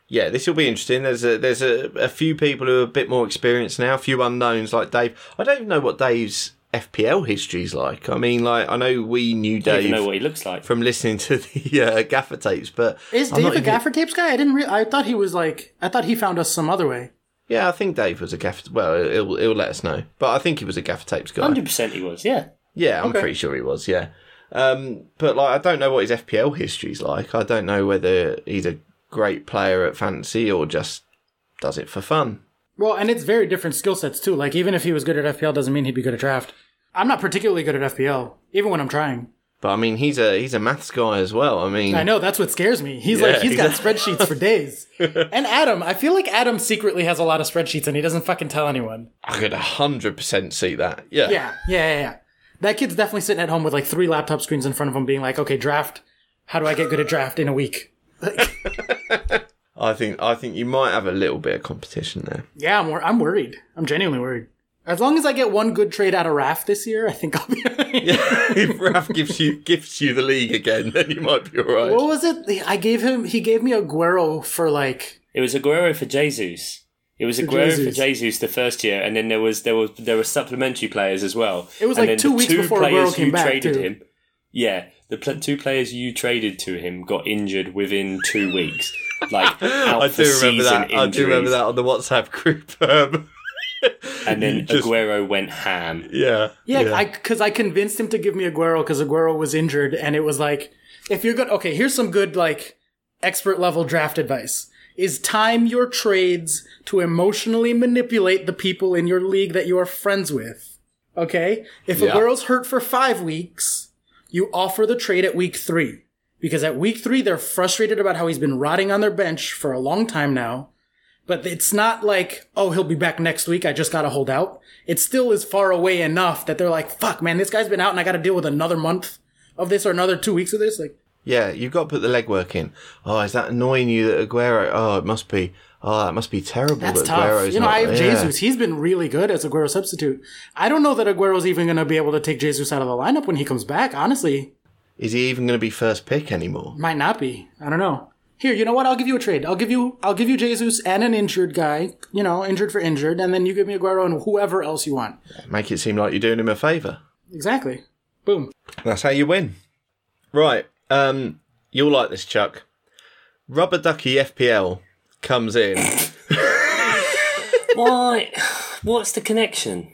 yeah, this will be interesting. There's a few people who are a bit more experienced now, a few unknowns like Dave. I don't even know what Dave's FPL history's like. I mean, like, I know we knew Dave. I don't even know what he looks like from listening to the Gaffer tapes, but is Dave a Gaffer tapes guy? I thought he was like. I thought he found us some other way. Yeah, I think Dave was a Gaffer. Well, he'll let us know, but I think he was a Gaffer tapes guy. 100% he was. Yeah. Yeah, I'm pretty sure he was. Yeah, but like, I don't know what his FPL history's like. I don't know whether he's a great player at fantasy or just does it for fun. Well, and it's very different skill sets too. Like, even if he was good at FPL, doesn't mean he'd be good at draft. I'm not particularly good at FPL, even when I'm trying. But I mean, he's a maths guy as well. I mean, I know, that's what scares me. He's got spreadsheets for days. And Adam, I feel like Adam secretly has a lot of spreadsheets and he doesn't fucking tell anyone. I could 100% see that. Yeah. Yeah. That kid's definitely sitting at home with like 3 laptop screens in front of him being like, okay, draft. How do I get good at draft in a week? I think you might have a little bit of competition there. Yeah, I'm worried. I'm genuinely worried. As long as I get one good trade out of Raf this year, I think I'll be alright. Yeah, if Raf gifts you the league again, then you might be alright. What was it? He gave me Aguero for like... It was Aguero for Jesus. It was Aguero for Jesus the first year, and then there were supplementary players as well. It was like 2 weeks before Aguero came back, too. Him, yeah, the 2 players you traded to him got injured within 2 weeks. Like, out for season injuries. I do remember that on the WhatsApp group. And then Aguero went ham. Yeah. Because I convinced him to give me Aguero because Aguero was injured, and it was like, if you're good, okay, here's some good like expert level draft advice: is time your trades to emotionally manipulate the people in your league that you are friends with. Okay, if Aguero's hurt for 5 weeks, you offer the trade at week 3 because at week 3 they're frustrated about how he's been rotting on their bench for a long time now. But it's not like, oh, he'll be back next week, I just gotta hold out. It still is far away enough that they're like, fuck, man, this guy's been out and I gotta deal with another month of this or another 2 weeks of this. Like, yeah, you've got to put the legwork in. Oh, is that annoying you that Aguero... Oh, it must be... Oh, that must be terrible. That's that tough. Aguero's I have Jesus. He's been really good as Aguero substitute. I don't know that Aguero's even going to be able to take Jesus out of the lineup when he comes back, honestly. Is he even going to be first pick anymore? Might not be. I don't know. Here, you know what? I'll give you a trade. I'll give you Jesus and an injured guy, injured for injured, and then you give me Aguero and whoever else you want. Make it seem like you're doing him a favour. Exactly. Boom. That's how you win. Right. You'll like this, Chuck. Rubber Ducky FPL comes in. Why? What's the connection?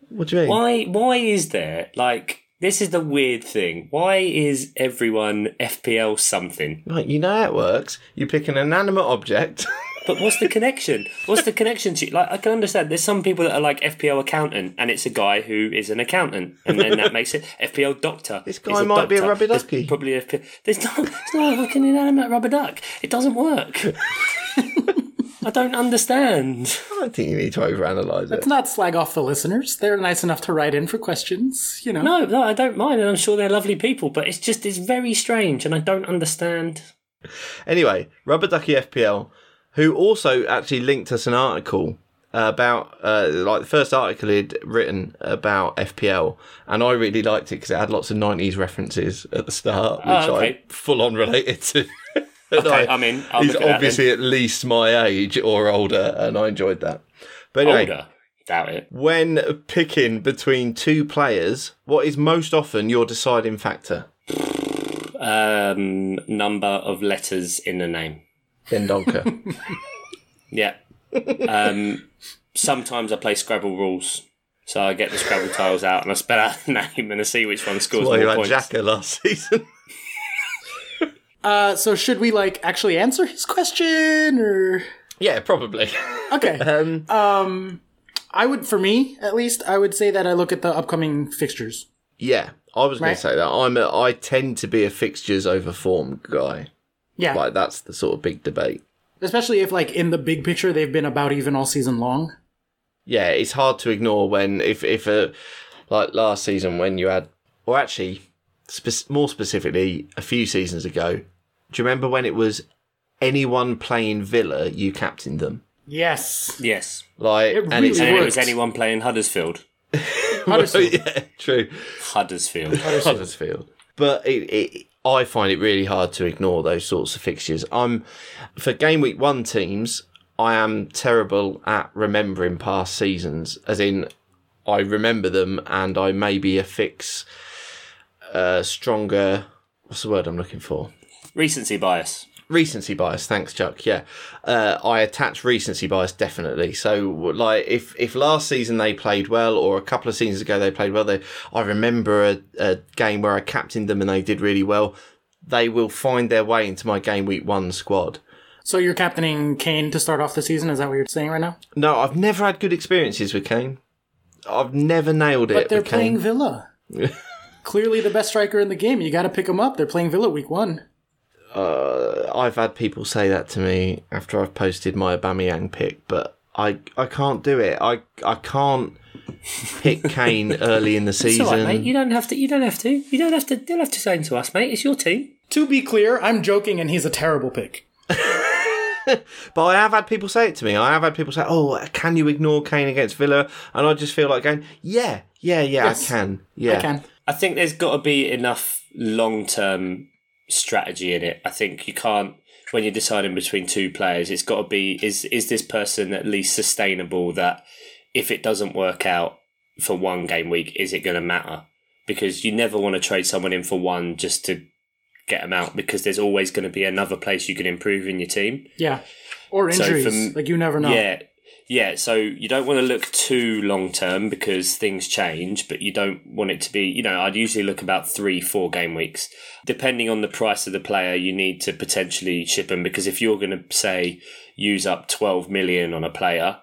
What do you mean? Why is there, like, this is the weird thing. Why is everyone FPL something? Right, you know how it works. You pick an inanimate object. But what's the connection? What's the connection to, like, I can understand there's some people that are like FPL accountant and it's a guy who is an accountant and then that makes it FPL doctor. This guy might be a rubber ducky. Probably it's not a fucking inanimate rubber duck. It doesn't work. I don't understand. I don't think you need to overanalyze it. Let's not slag off the listeners. They're nice enough to write in for questions, No, I don't mind, and I'm sure they're lovely people, but it's very strange, and I don't understand. Anyway, Rubber Ducky FPL, who also actually linked us an article about, the first article he'd written about FPL, and I really liked it because it had lots of 90s references at the start, which I full-on related to. Okay, I'm in. He's obviously at least my age or older, and I enjoyed that. But anyway, older? Doubt it. When picking between 2 players, what is most often your deciding factor? Number of letters in the name. Dendonka. Yeah. Sometimes I play Scrabble rules. So I get the Scrabble tiles out and I spell out the name and I see which one scores more points. You had Xhaka last season. So should we actually answer his question or? Yeah, probably. Okay. I would, for me at least, I would say that I look at the upcoming fixtures. Yeah, I was going to say that. I tend to be a fixtures over form guy. Yeah. That's the sort of big debate. Especially if in the big picture they've been about even all season long. Yeah, it's hard to ignore when if last season when you had, or actually more specifically a few seasons ago. Do you remember when it was anyone playing Villa, you captained them? Yes. Yes. Like, It and really it's And it worked. was anyone playing Huddersfield. Huddersfield. yeah, true. Huddersfield. Huddersfield. But I find it really hard to ignore those sorts of fixtures. For game week 1 teams, I am terrible at remembering past seasons, as in I remember them and I maybe affix stronger, what's the word I'm looking for? Recency bias. Recency bias, thanks, Chuck. Yeah, I attach recency bias definitely. So, like, if last season they played well, or a couple of seasons ago they played well, I remember a game where I captained them and they did really well. They will find their way into my game week 1 squad. So you're captaining Kane to start off the season? Is that what you're saying right now? No, I've never had good experiences with Kane. I've never nailed it. But they're with Kane. playing Villa. Clearly the best striker in the game. You got to pick him up. They're playing Villa week 1. I've had people say that to me after I've posted my Aubameyang pick, but I can't do it. I can't pick Kane early in the season. It's all right, mate. You don't have to. You don't have to say it to us, mate. It's your team. To be clear, I'm joking and he's a terrible pick. But I have had people say it to me. I have had people say, "Oh, can you ignore Kane against Villa?" And I just feel like going, "Yeah, Yes, I can. Yeah, I can. I think there's got to be enough long-term strategy in it. I think you can't, when you're deciding between two players, it's got to be, is this person at least sustainable, that if it doesn't work out for one game week, is it going to matter? Because you never want to trade someone in for one just to get them out, because there's always going to be another place you can improve in your team. Yeah. Or injuries. Like, you never know. Yeah, so you don't want to look too long term because things change, but you don't want it to be, I'd usually look about 3-4 game weeks. Depending on the price of the player, you need to potentially ship them, because if you're going to, say, use up 12 million on a player,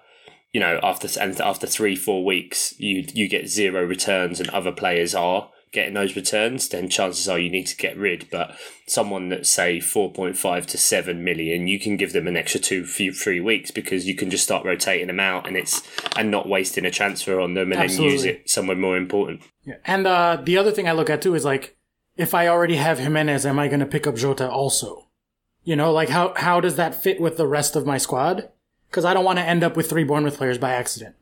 after 3-4 weeks, you get 0 returns and other players are getting those returns, then chances are you need to get rid. But someone that's, say, 4.5 to 7 million, you can give them an extra 2-3 weeks, because you can just start rotating them out and not wasting a transfer on them, and Absolutely. then use it somewhere more important. Yeah. And the other thing I look at too is, like, if I already have Jimenez, am I going to pick up Jota also? Like, how does that fit with the rest of my squad? Because I don't want to end up with 3 Bournemouth players by accident.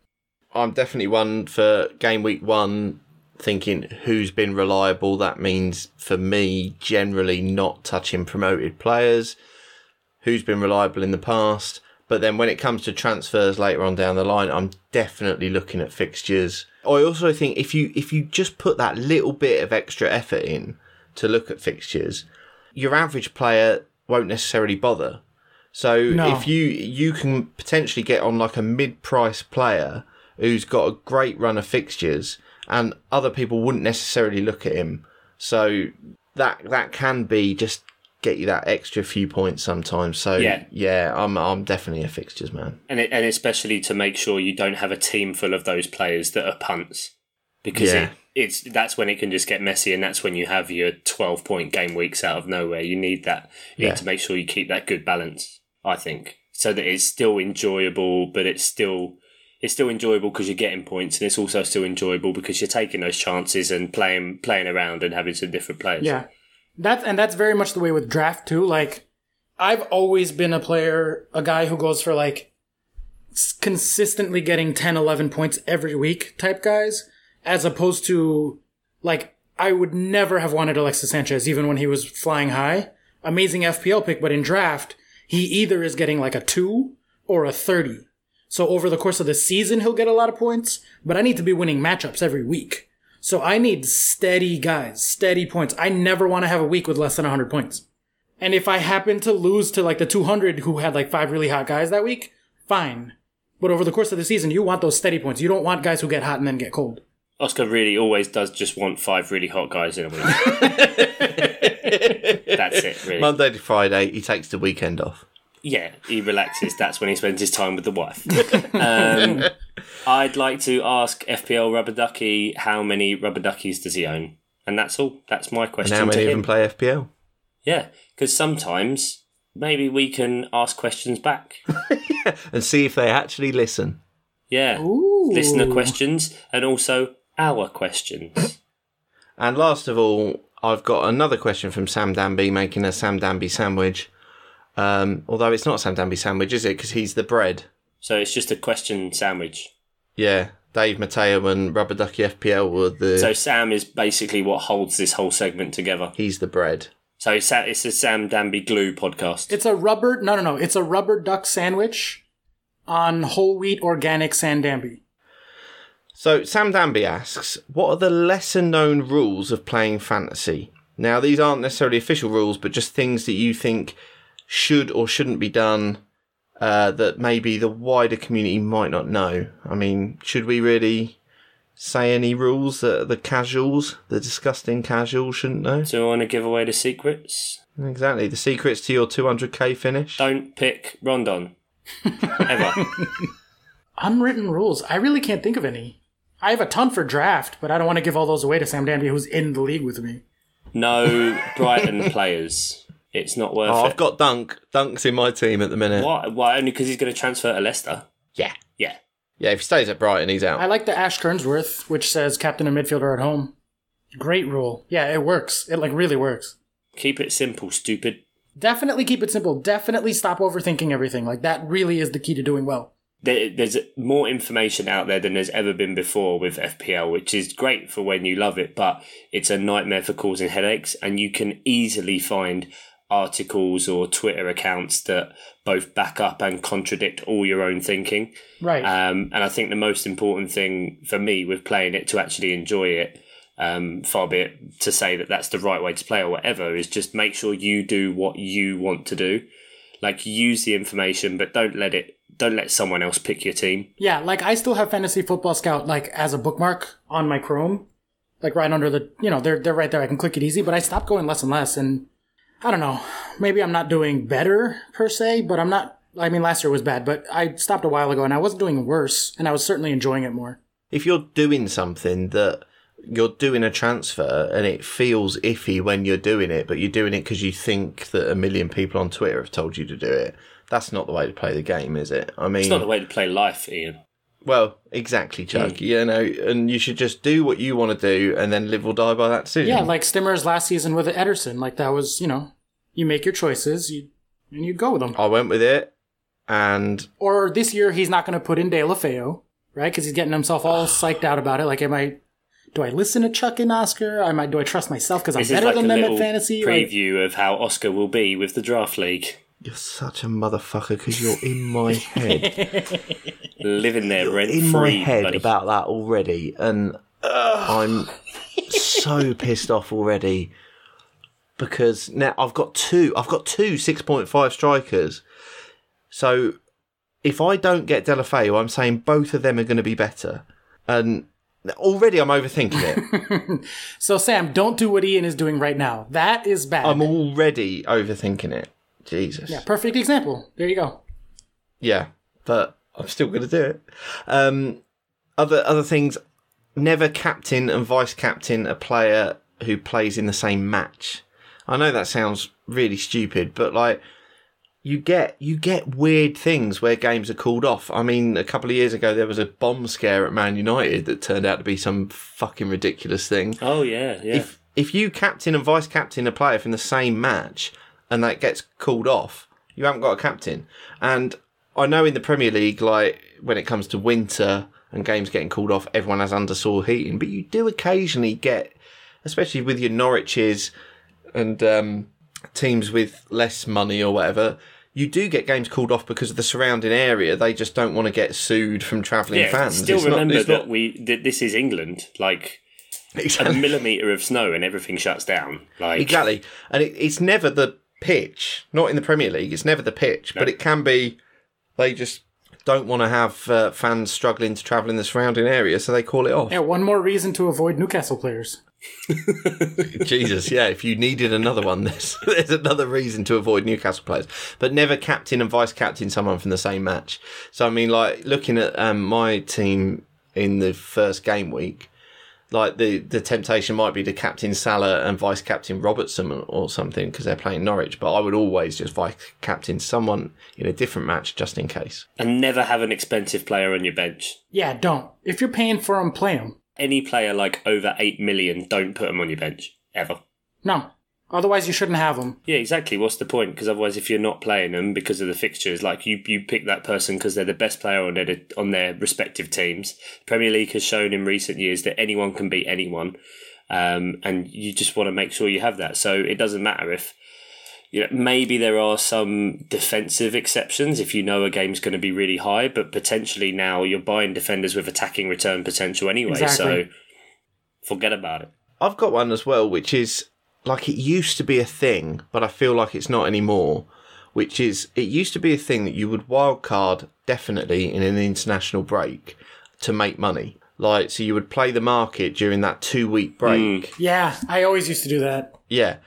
I'm definitely one for game week 1, thinking who's been reliable. That means, for me, generally not touching promoted players. Who's been reliable in the past. But then when it comes to transfers later on down the line, I'm definitely looking at fixtures. I also think if you just put that little bit of extra effort in to look at fixtures, your average player won't necessarily bother. So No. if you can potentially get on like a mid-price player who's got a great run of fixtures, and other people wouldn't necessarily look at him. So that can be just get you that extra few points sometimes. So yeah, I'm definitely a fixtures man. And especially to make sure you don't have a team full of those players that are punts, because that's when it can just get messy, and that's when you have your 12-point game weeks out of nowhere. You need that. You need to make sure you keep that good balance, I think, so that it's still enjoyable, but it's still enjoyable because you're getting points, and it's also still enjoyable because you're taking those chances and playing around and having some different players. Yeah. That's very much the way with draft too. Like, I've always been a guy who goes for, like, consistently getting 10, 11 points every week type guys, as opposed to, like, I would never have wanted Alexis Sanchez even when he was flying high. Amazing FPL pick, but in draft, he either is getting like a 2 or a 30. So over the course of the season, he'll get a lot of points, but I need to be winning matchups every week. So I need steady guys, steady points. I never want to have a week with less than 100 points. And if I happen to lose to, like, the 200 who had, like, 5 really hot guys that week, fine. But over the course of the season, you want those steady points. You don't want guys who get hot and then get cold. Oscar really always does just want 5 really hot guys in a week. That's it, really. Monday to Friday, he takes the weekend off. Yeah, he relaxes. That's when he spends his time with the wife. I'd like to ask FPL Rubber Ducky, how many Rubber Duckies does he own? And that's all. That's my question And how many to even him. play FPL? Yeah, because sometimes maybe we can ask questions back. And see if they actually listen. Yeah, Ooh. listener questions and also our questions. And last of all, I've got another question from Sam Danby, making a Sam Danby sandwich. Although it's not Sam Danby sandwich, is it? Because he's the bread. So it's just a question sandwich. Yeah, Dave Mateo and Rubber Ducky FPL were So Sam is basically what holds this whole segment together. He's the bread. So it's a Sam Danby Glue podcast. It's a rubber... No. It's a rubber duck sandwich on whole wheat organic Sandambi. So Sam Danby asks, what are the lesser known rules of playing fantasy? Now, these aren't necessarily official rules, but just things that you think should or shouldn't be done that maybe the wider community might not know. I mean, should we really say any rules that the casuals, the disgusting casuals, shouldn't know? Do you want to give away the secrets? Exactly. The secrets to your 200k finish. Don't pick Rondon. Ever. Unwritten rules. I really can't think of any. I have a ton for draft, but I don't want to give all those away to Sam Danby, who's in the league with me. No Brighton players. It's not worth it. I've got Dunk. Dunk's in my team at the minute. What? Why? Only because he's going to transfer to Leicester? Yeah. Yeah. Yeah, if he stays at Brighton, he's out. I like the Ash Kernsworth, which says captain and midfielder at home. Great rule. Yeah, it works. It really works. Keep it simple, stupid. Definitely keep it simple. Definitely stop overthinking everything. That really is the key to doing well. There's more information out there than there's ever been before with FPL, which is great for when you love it, but it's a nightmare for causing headaches, and you can easily find articles or Twitter accounts that both back up and contradict all your own thinking. Right. And I think the most important thing for me with playing it to actually enjoy it, far be it to say that that's the right way to play or whatever, is just make sure you do what you want to do. Use the information, but don't let someone else pick your team. Yeah, I still have Fantasy Football Scout, as a bookmark on my Chrome. Right under the, they're right there. I can click it easy, but I stopped going less and less. And I don't know, maybe I'm not doing better per se, but I'm not, last year was bad, but I stopped a while ago and I wasn't doing worse, and I was certainly enjoying it more. If you're doing something that you're doing a transfer and it feels iffy when you're doing it, but you're doing it because you think that a million people on Twitter have told you to do it, that's not the way to play the game, is it? It's not the way to play life, Ian. Well, exactly, Chuck. And you should just do what you want to do and then live or die by that decision. Yeah, like Stimmer's last season with Ederson. That was, you make your choices and you go with them. I went with it, and... Or this year, he's not going to put in De La Feo, right? Because he's getting himself all psyched out about it. Do I listen to Chuck and Oscar? Do I trust myself because I'm better than them at fantasy? Preview of how Oscar will be with the draft league. You're such a motherfucker because you're in my head. Living there rent-free, in my head buddy. About that already, and I'm so pissed off already because now I've got two 6.5 strikers. So if I don't get Delafeu, I'm saying both of them are going to be better, and already I'm overthinking it. So Sam, don't do what Ian is doing right now. That is bad. I'm already overthinking it. Jesus. Yeah, perfect example. There you go. Yeah, but I'm still going to do it. Other things, never captain and vice captain a player who plays in the same match. I know that sounds really stupid, but you get weird things where games are called off. A couple of years ago there was a bomb scare at Man United that turned out to be some fucking ridiculous thing. Oh yeah. If you captain and vice captain a player from the same match and that gets called off, you haven't got a captain. And I know in the Premier League, when it comes to winter and games getting called off, everyone has undersaw heating, but you do occasionally get, especially with your Norwiches and teams with less money or whatever, you do get games called off because of the surrounding area. They just don't want to get sued from travelling fans. Still remember that this is England. Exactly. A millimetre of snow and everything shuts down. Exactly. And it's never the pitch. Not in the Premier League. It's never the pitch. No. But it can be... They just don't want to have fans struggling to travel in the surrounding area, so they call it off. Yeah, one more reason to avoid Newcastle players. Jesus, yeah. If you needed another one, there's another reason to avoid Newcastle players. But never captain and vice captain someone from the same match. So, looking at my team in the first game week, the temptation might be to captain Salah and vice captain Robertson or something because they're playing Norwich, but I would always just vice captain someone in a different match just in case. And never have an expensive player on your bench. Yeah, don't. If you're paying for them, play them. Any player over 8 million, don't put them on your bench ever. No. Otherwise, you shouldn't have them. Yeah, exactly. What's the point? Because otherwise, if you're not playing them because of the fixtures, like you pick that person because they're the best player on their respective teams. The Premier League has shown in recent years that anyone can beat anyone, and you just want to make sure you have that. So it doesn't matter if maybe there are some defensive exceptions if you know a game's going to be really high, but potentially now you're buying defenders with attacking return potential anyway. Exactly. So forget about it. I've got one as well, which is like it used to be a thing, but I feel like it's not anymore, which is it used to be a thing that you would wildcard definitely in an international break to make money. Like, so you would play the market during that 2-week break. Yeah, I always used to do that. Yeah.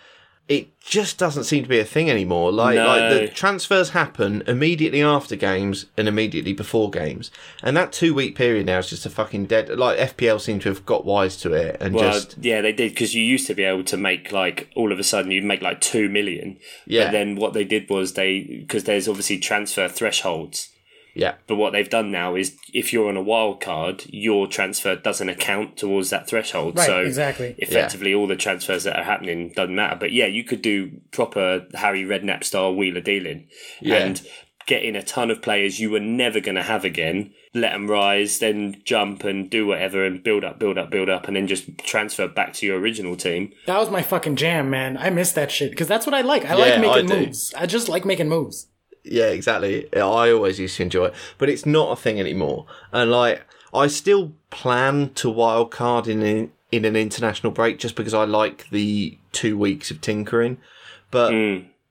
It just doesn't seem to be a thing anymore. Like the transfers happen immediately after games and immediately before games. And that 2-week period now is just a fucking dead... Like, FPL seem to have got wise to it and Yeah, they did, because you used to be able to make, like, all of a sudden you'd make, like, 2 million. Yeah. But then what they did was because there's obviously transfer thresholds. Yeah. But what they've done now is if you're on a wild card, your transfer doesn't account towards that threshold. Right, so exactly. Effectively, all the transfers that are happening doesn't matter. But yeah, you could do proper Harry Redknapp style wheeler dealing and get in a ton of players you were never going to have again, let them rise, then jump and do whatever and build up, and then just transfer back to your original team. That was my fucking jam, man. I miss that shit because that's what I like. I like making moves. I just like making moves. Yeah, exactly. I always used to enjoy it, but it's not a thing anymore. And like, I still plan to wildcard in an international break just because I like the 2 weeks of tinkering. But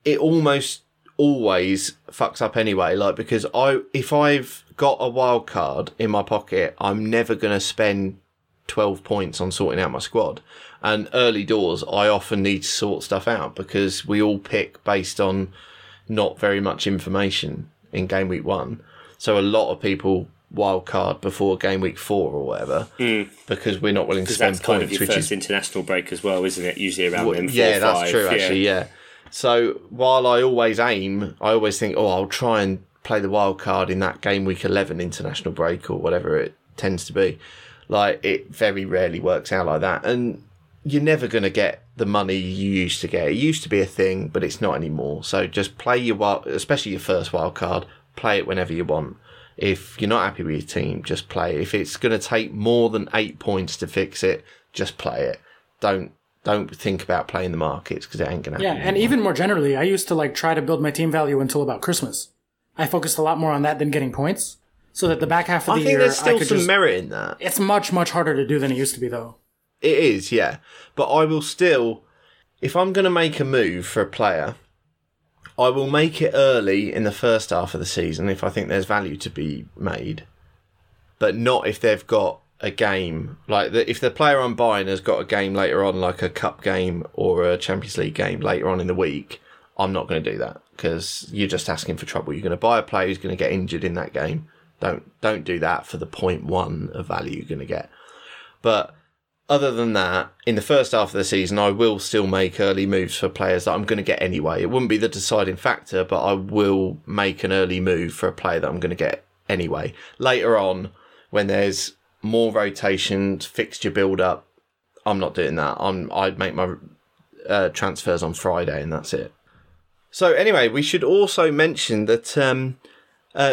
it almost always fucks up anyway. Like, because if I've got a wild card in my pocket, I'm never going to spend 12 points on sorting out my squad. And early doors, I often need to sort stuff out because we all pick based on not very much information in game week 1. So a lot of people wildcard before game week 4 or whatever because we're not willing to spend that's kind points. Of your first international break as well, isn't it? Usually around then 4 yeah, 5. That's true, actually, yeah. So while I always think, I'll try and play the wild card in that game week 11 international break or whatever it tends to be. Like, it very rarely works out like that. And you're never going to get the money you used to get. It used to be a thing, but it's not anymore. So just play especially your first wild card, play it whenever you want. If you're not happy with your team, just play it. If it's going to take more than 8 points to fix it, just play it. Don't think about playing the markets because it ain't going to happen. Yeah, and even more generally, I used to try to build my team value until about Christmas. I focused a lot more on that than getting points, so that the back half of the year, I think there's still some merit in that. It's much, much harder to do than it used to be, though. It is, yeah. But I will still, if I'm going to make a move for a player, I will make it early in the first half of the season if I think there's value to be made. But not if they've got a game. Like, if the player I'm buying has got a game later on, like a cup game or a Champions League game later on in the week, I'm not going to do that because you're just asking for trouble. You're going to buy a player who's going to get injured in that game. Don't do that for the 0.1 of value you're going to get. But other than that, in the first half of the season, I will still make early moves for players that I'm going to get anyway. It wouldn't be the deciding factor, but I will make an early move for a player that I'm going to get anyway. Later on, when there's more rotations, fixture build-up, I'm not doing that. I'd make my transfers on Friday and that's it. So anyway, we should also mention that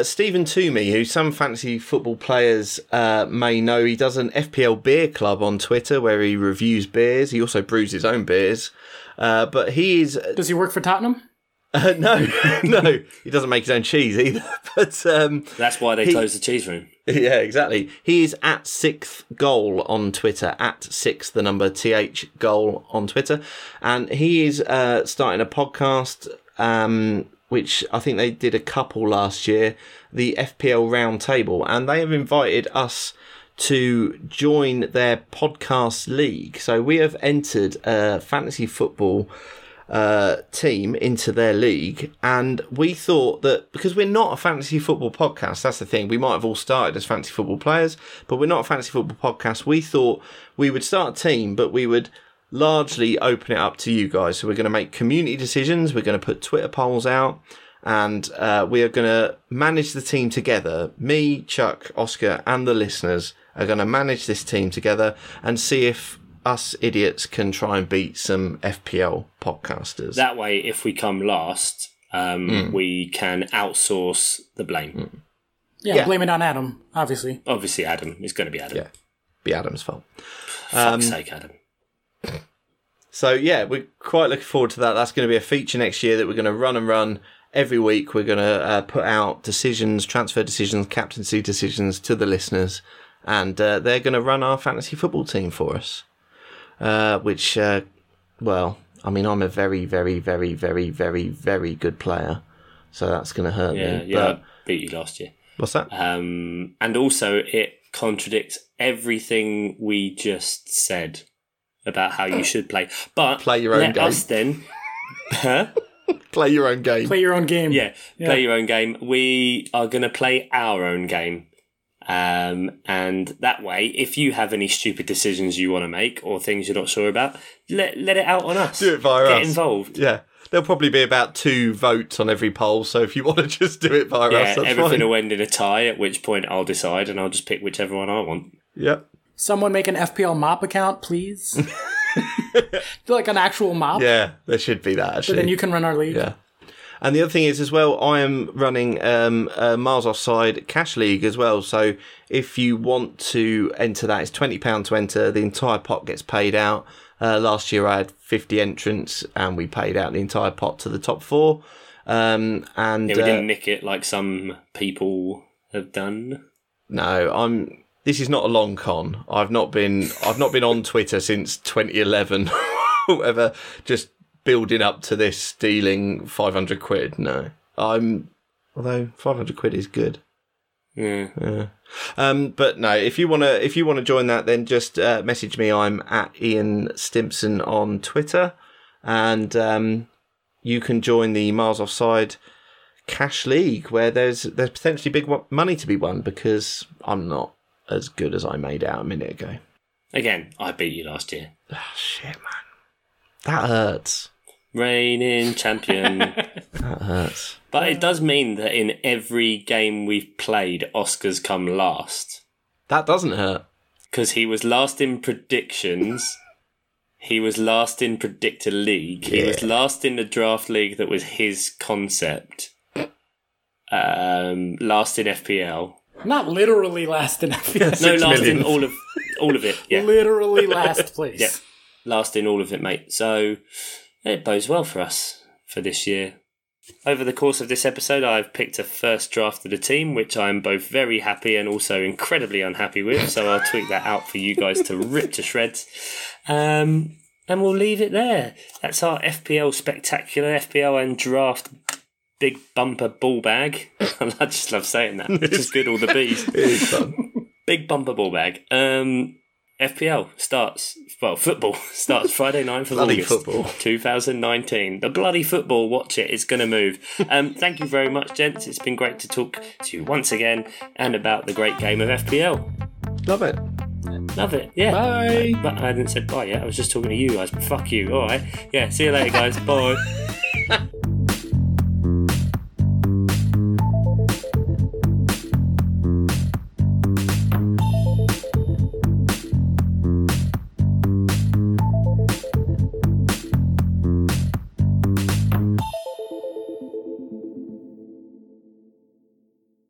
Stephen Toomey, who some fantasy football players may know, he does an FPL beer club on Twitter where he reviews beers. He also brews his own beers. But he is... Does he work for Tottenham? No, he doesn't make his own cheese either. But that's why they closed the cheese room. Yeah, exactly. He is at 6th Goal on Twitter, at 6 the number TH Goal on Twitter, and he is starting a podcast, which I think they did a couple last year, the FPL Roundtable, and they have invited us to join their podcast league. So we have entered a fantasy football team into their league, and we thought that because we're not a fantasy football podcast, that's the thing, we might have all started as fantasy football players, but we're not a fantasy football podcast. We thought we would start a team, but we would largely open it up to you guys. So we're going to make community decisions, we're going to put Twitter polls out, and we are going to manage the team together. Me, Chuck, Oscar and the listeners are going to manage this team together and see if us idiots can try and beat some FPL podcasters. That way, if we come last, we can outsource the blame. Yeah, blame it on Adam, obviously. Obviously, Adam. It's going to be Adam. Yeah, be Adam's fault. Fuck's sake, Adam. So, yeah, we're quite looking forward to that. That's going to be a feature next year that we're going to run every week. We're going to put out decisions, transfer decisions, captaincy decisions to the listeners, and they're going to run our fantasy football team for us. Which, well, I mean, I'm a very, very, very, very, very, very good player, so that's going to hurt me. Yeah, I beat you last year. What's that? And also, it contradicts everything we just said about how you should play. But play your own game. Us then. Huh? Play your own game. Play your own game. Yeah, play your own game. We are going to play our own game. And that way, if you have any stupid decisions you want to make or things you're not sure about, let it out on us. Do it via us. Get involved. Yeah. There'll probably be about 2 votes on every poll, so if you want to just do it via us, that's everything fine. will end in a tie, at which point I'll decide and I'll just pick whichever one I want. Yep. Someone make an FPL mop account, please. Do like an actual mop. Yeah, there should be that, actually. So then you can run our league. Yeah. And the other thing is as well, I am running a Miles Offside Cash League as well. So if you want to enter that, it's £20 to enter. The entire pot gets paid out. Last year I had 50 entrants and we paid out the entire pot to the top 4. And we didn't nick it like some people have done. No, this is not a long con. I've not been on Twitter since 2011 or whatever, just building up to this stealing 500 quid. No. Although 500 quid is good. Yeah. But no, if you want to join that, then just message me. I'm at Ian Stimpson on Twitter, and you can join the Miles Offside Cash League, where there's potentially big money to be won, because I'm not as good as I made out a minute ago. Again, I beat you last year. Oh, shit, man. That hurts. Reigning champion. That hurts. But it does mean that in every game we've played, Oscar's come last. That doesn't hurt. Because he was last in predictions. He was last in Predictor League. Yeah. He was last in the draft league that was his concept. Last in FPL. Not literally last in FPL. No, last in all of it. Yeah. Literally last place. Yeah. Last in all of it, mate. So it bodes well for us for this year. Over the course of this episode, I've picked a first draft of the team, which I'm both very happy and also incredibly unhappy with. So I'll tweak that out for you guys to rip to shreds. And we'll leave it there. That's our FPL spectacular, FPL and draft big bumper ball bag. I just love saying that. It's just good, all the bees. It is fun. Big bumper ball bag. FPL football starts Friday 9th of Bloody August, football. 2019. The bloody football, watch it, it's going to move. Thank you very much, gents. It's been great to talk to you once again and about the great game of FPL. Love it. Love it, yeah. Bye. But I hadn't said bye yet, I was just talking to you guys. Fuck you, alright. Yeah, see you later, guys. Bye.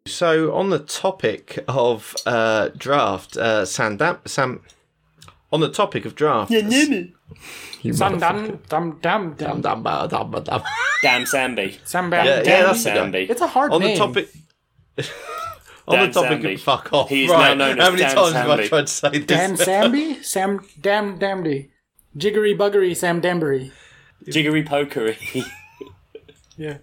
So on the topic of draft, on the topic of draft, You Damn Damn Sambi. Sambi. that's the guy. Sambi. It's a hard on name. the topic. On Dan the topic Sambi. of fuck off. He is right. now known as How many Dan times have I Sambi. tried to say this? Dan Samby? Sam Damdy. Jiggery Buggery Sam Dambery. Jiggery pokery. Yeah.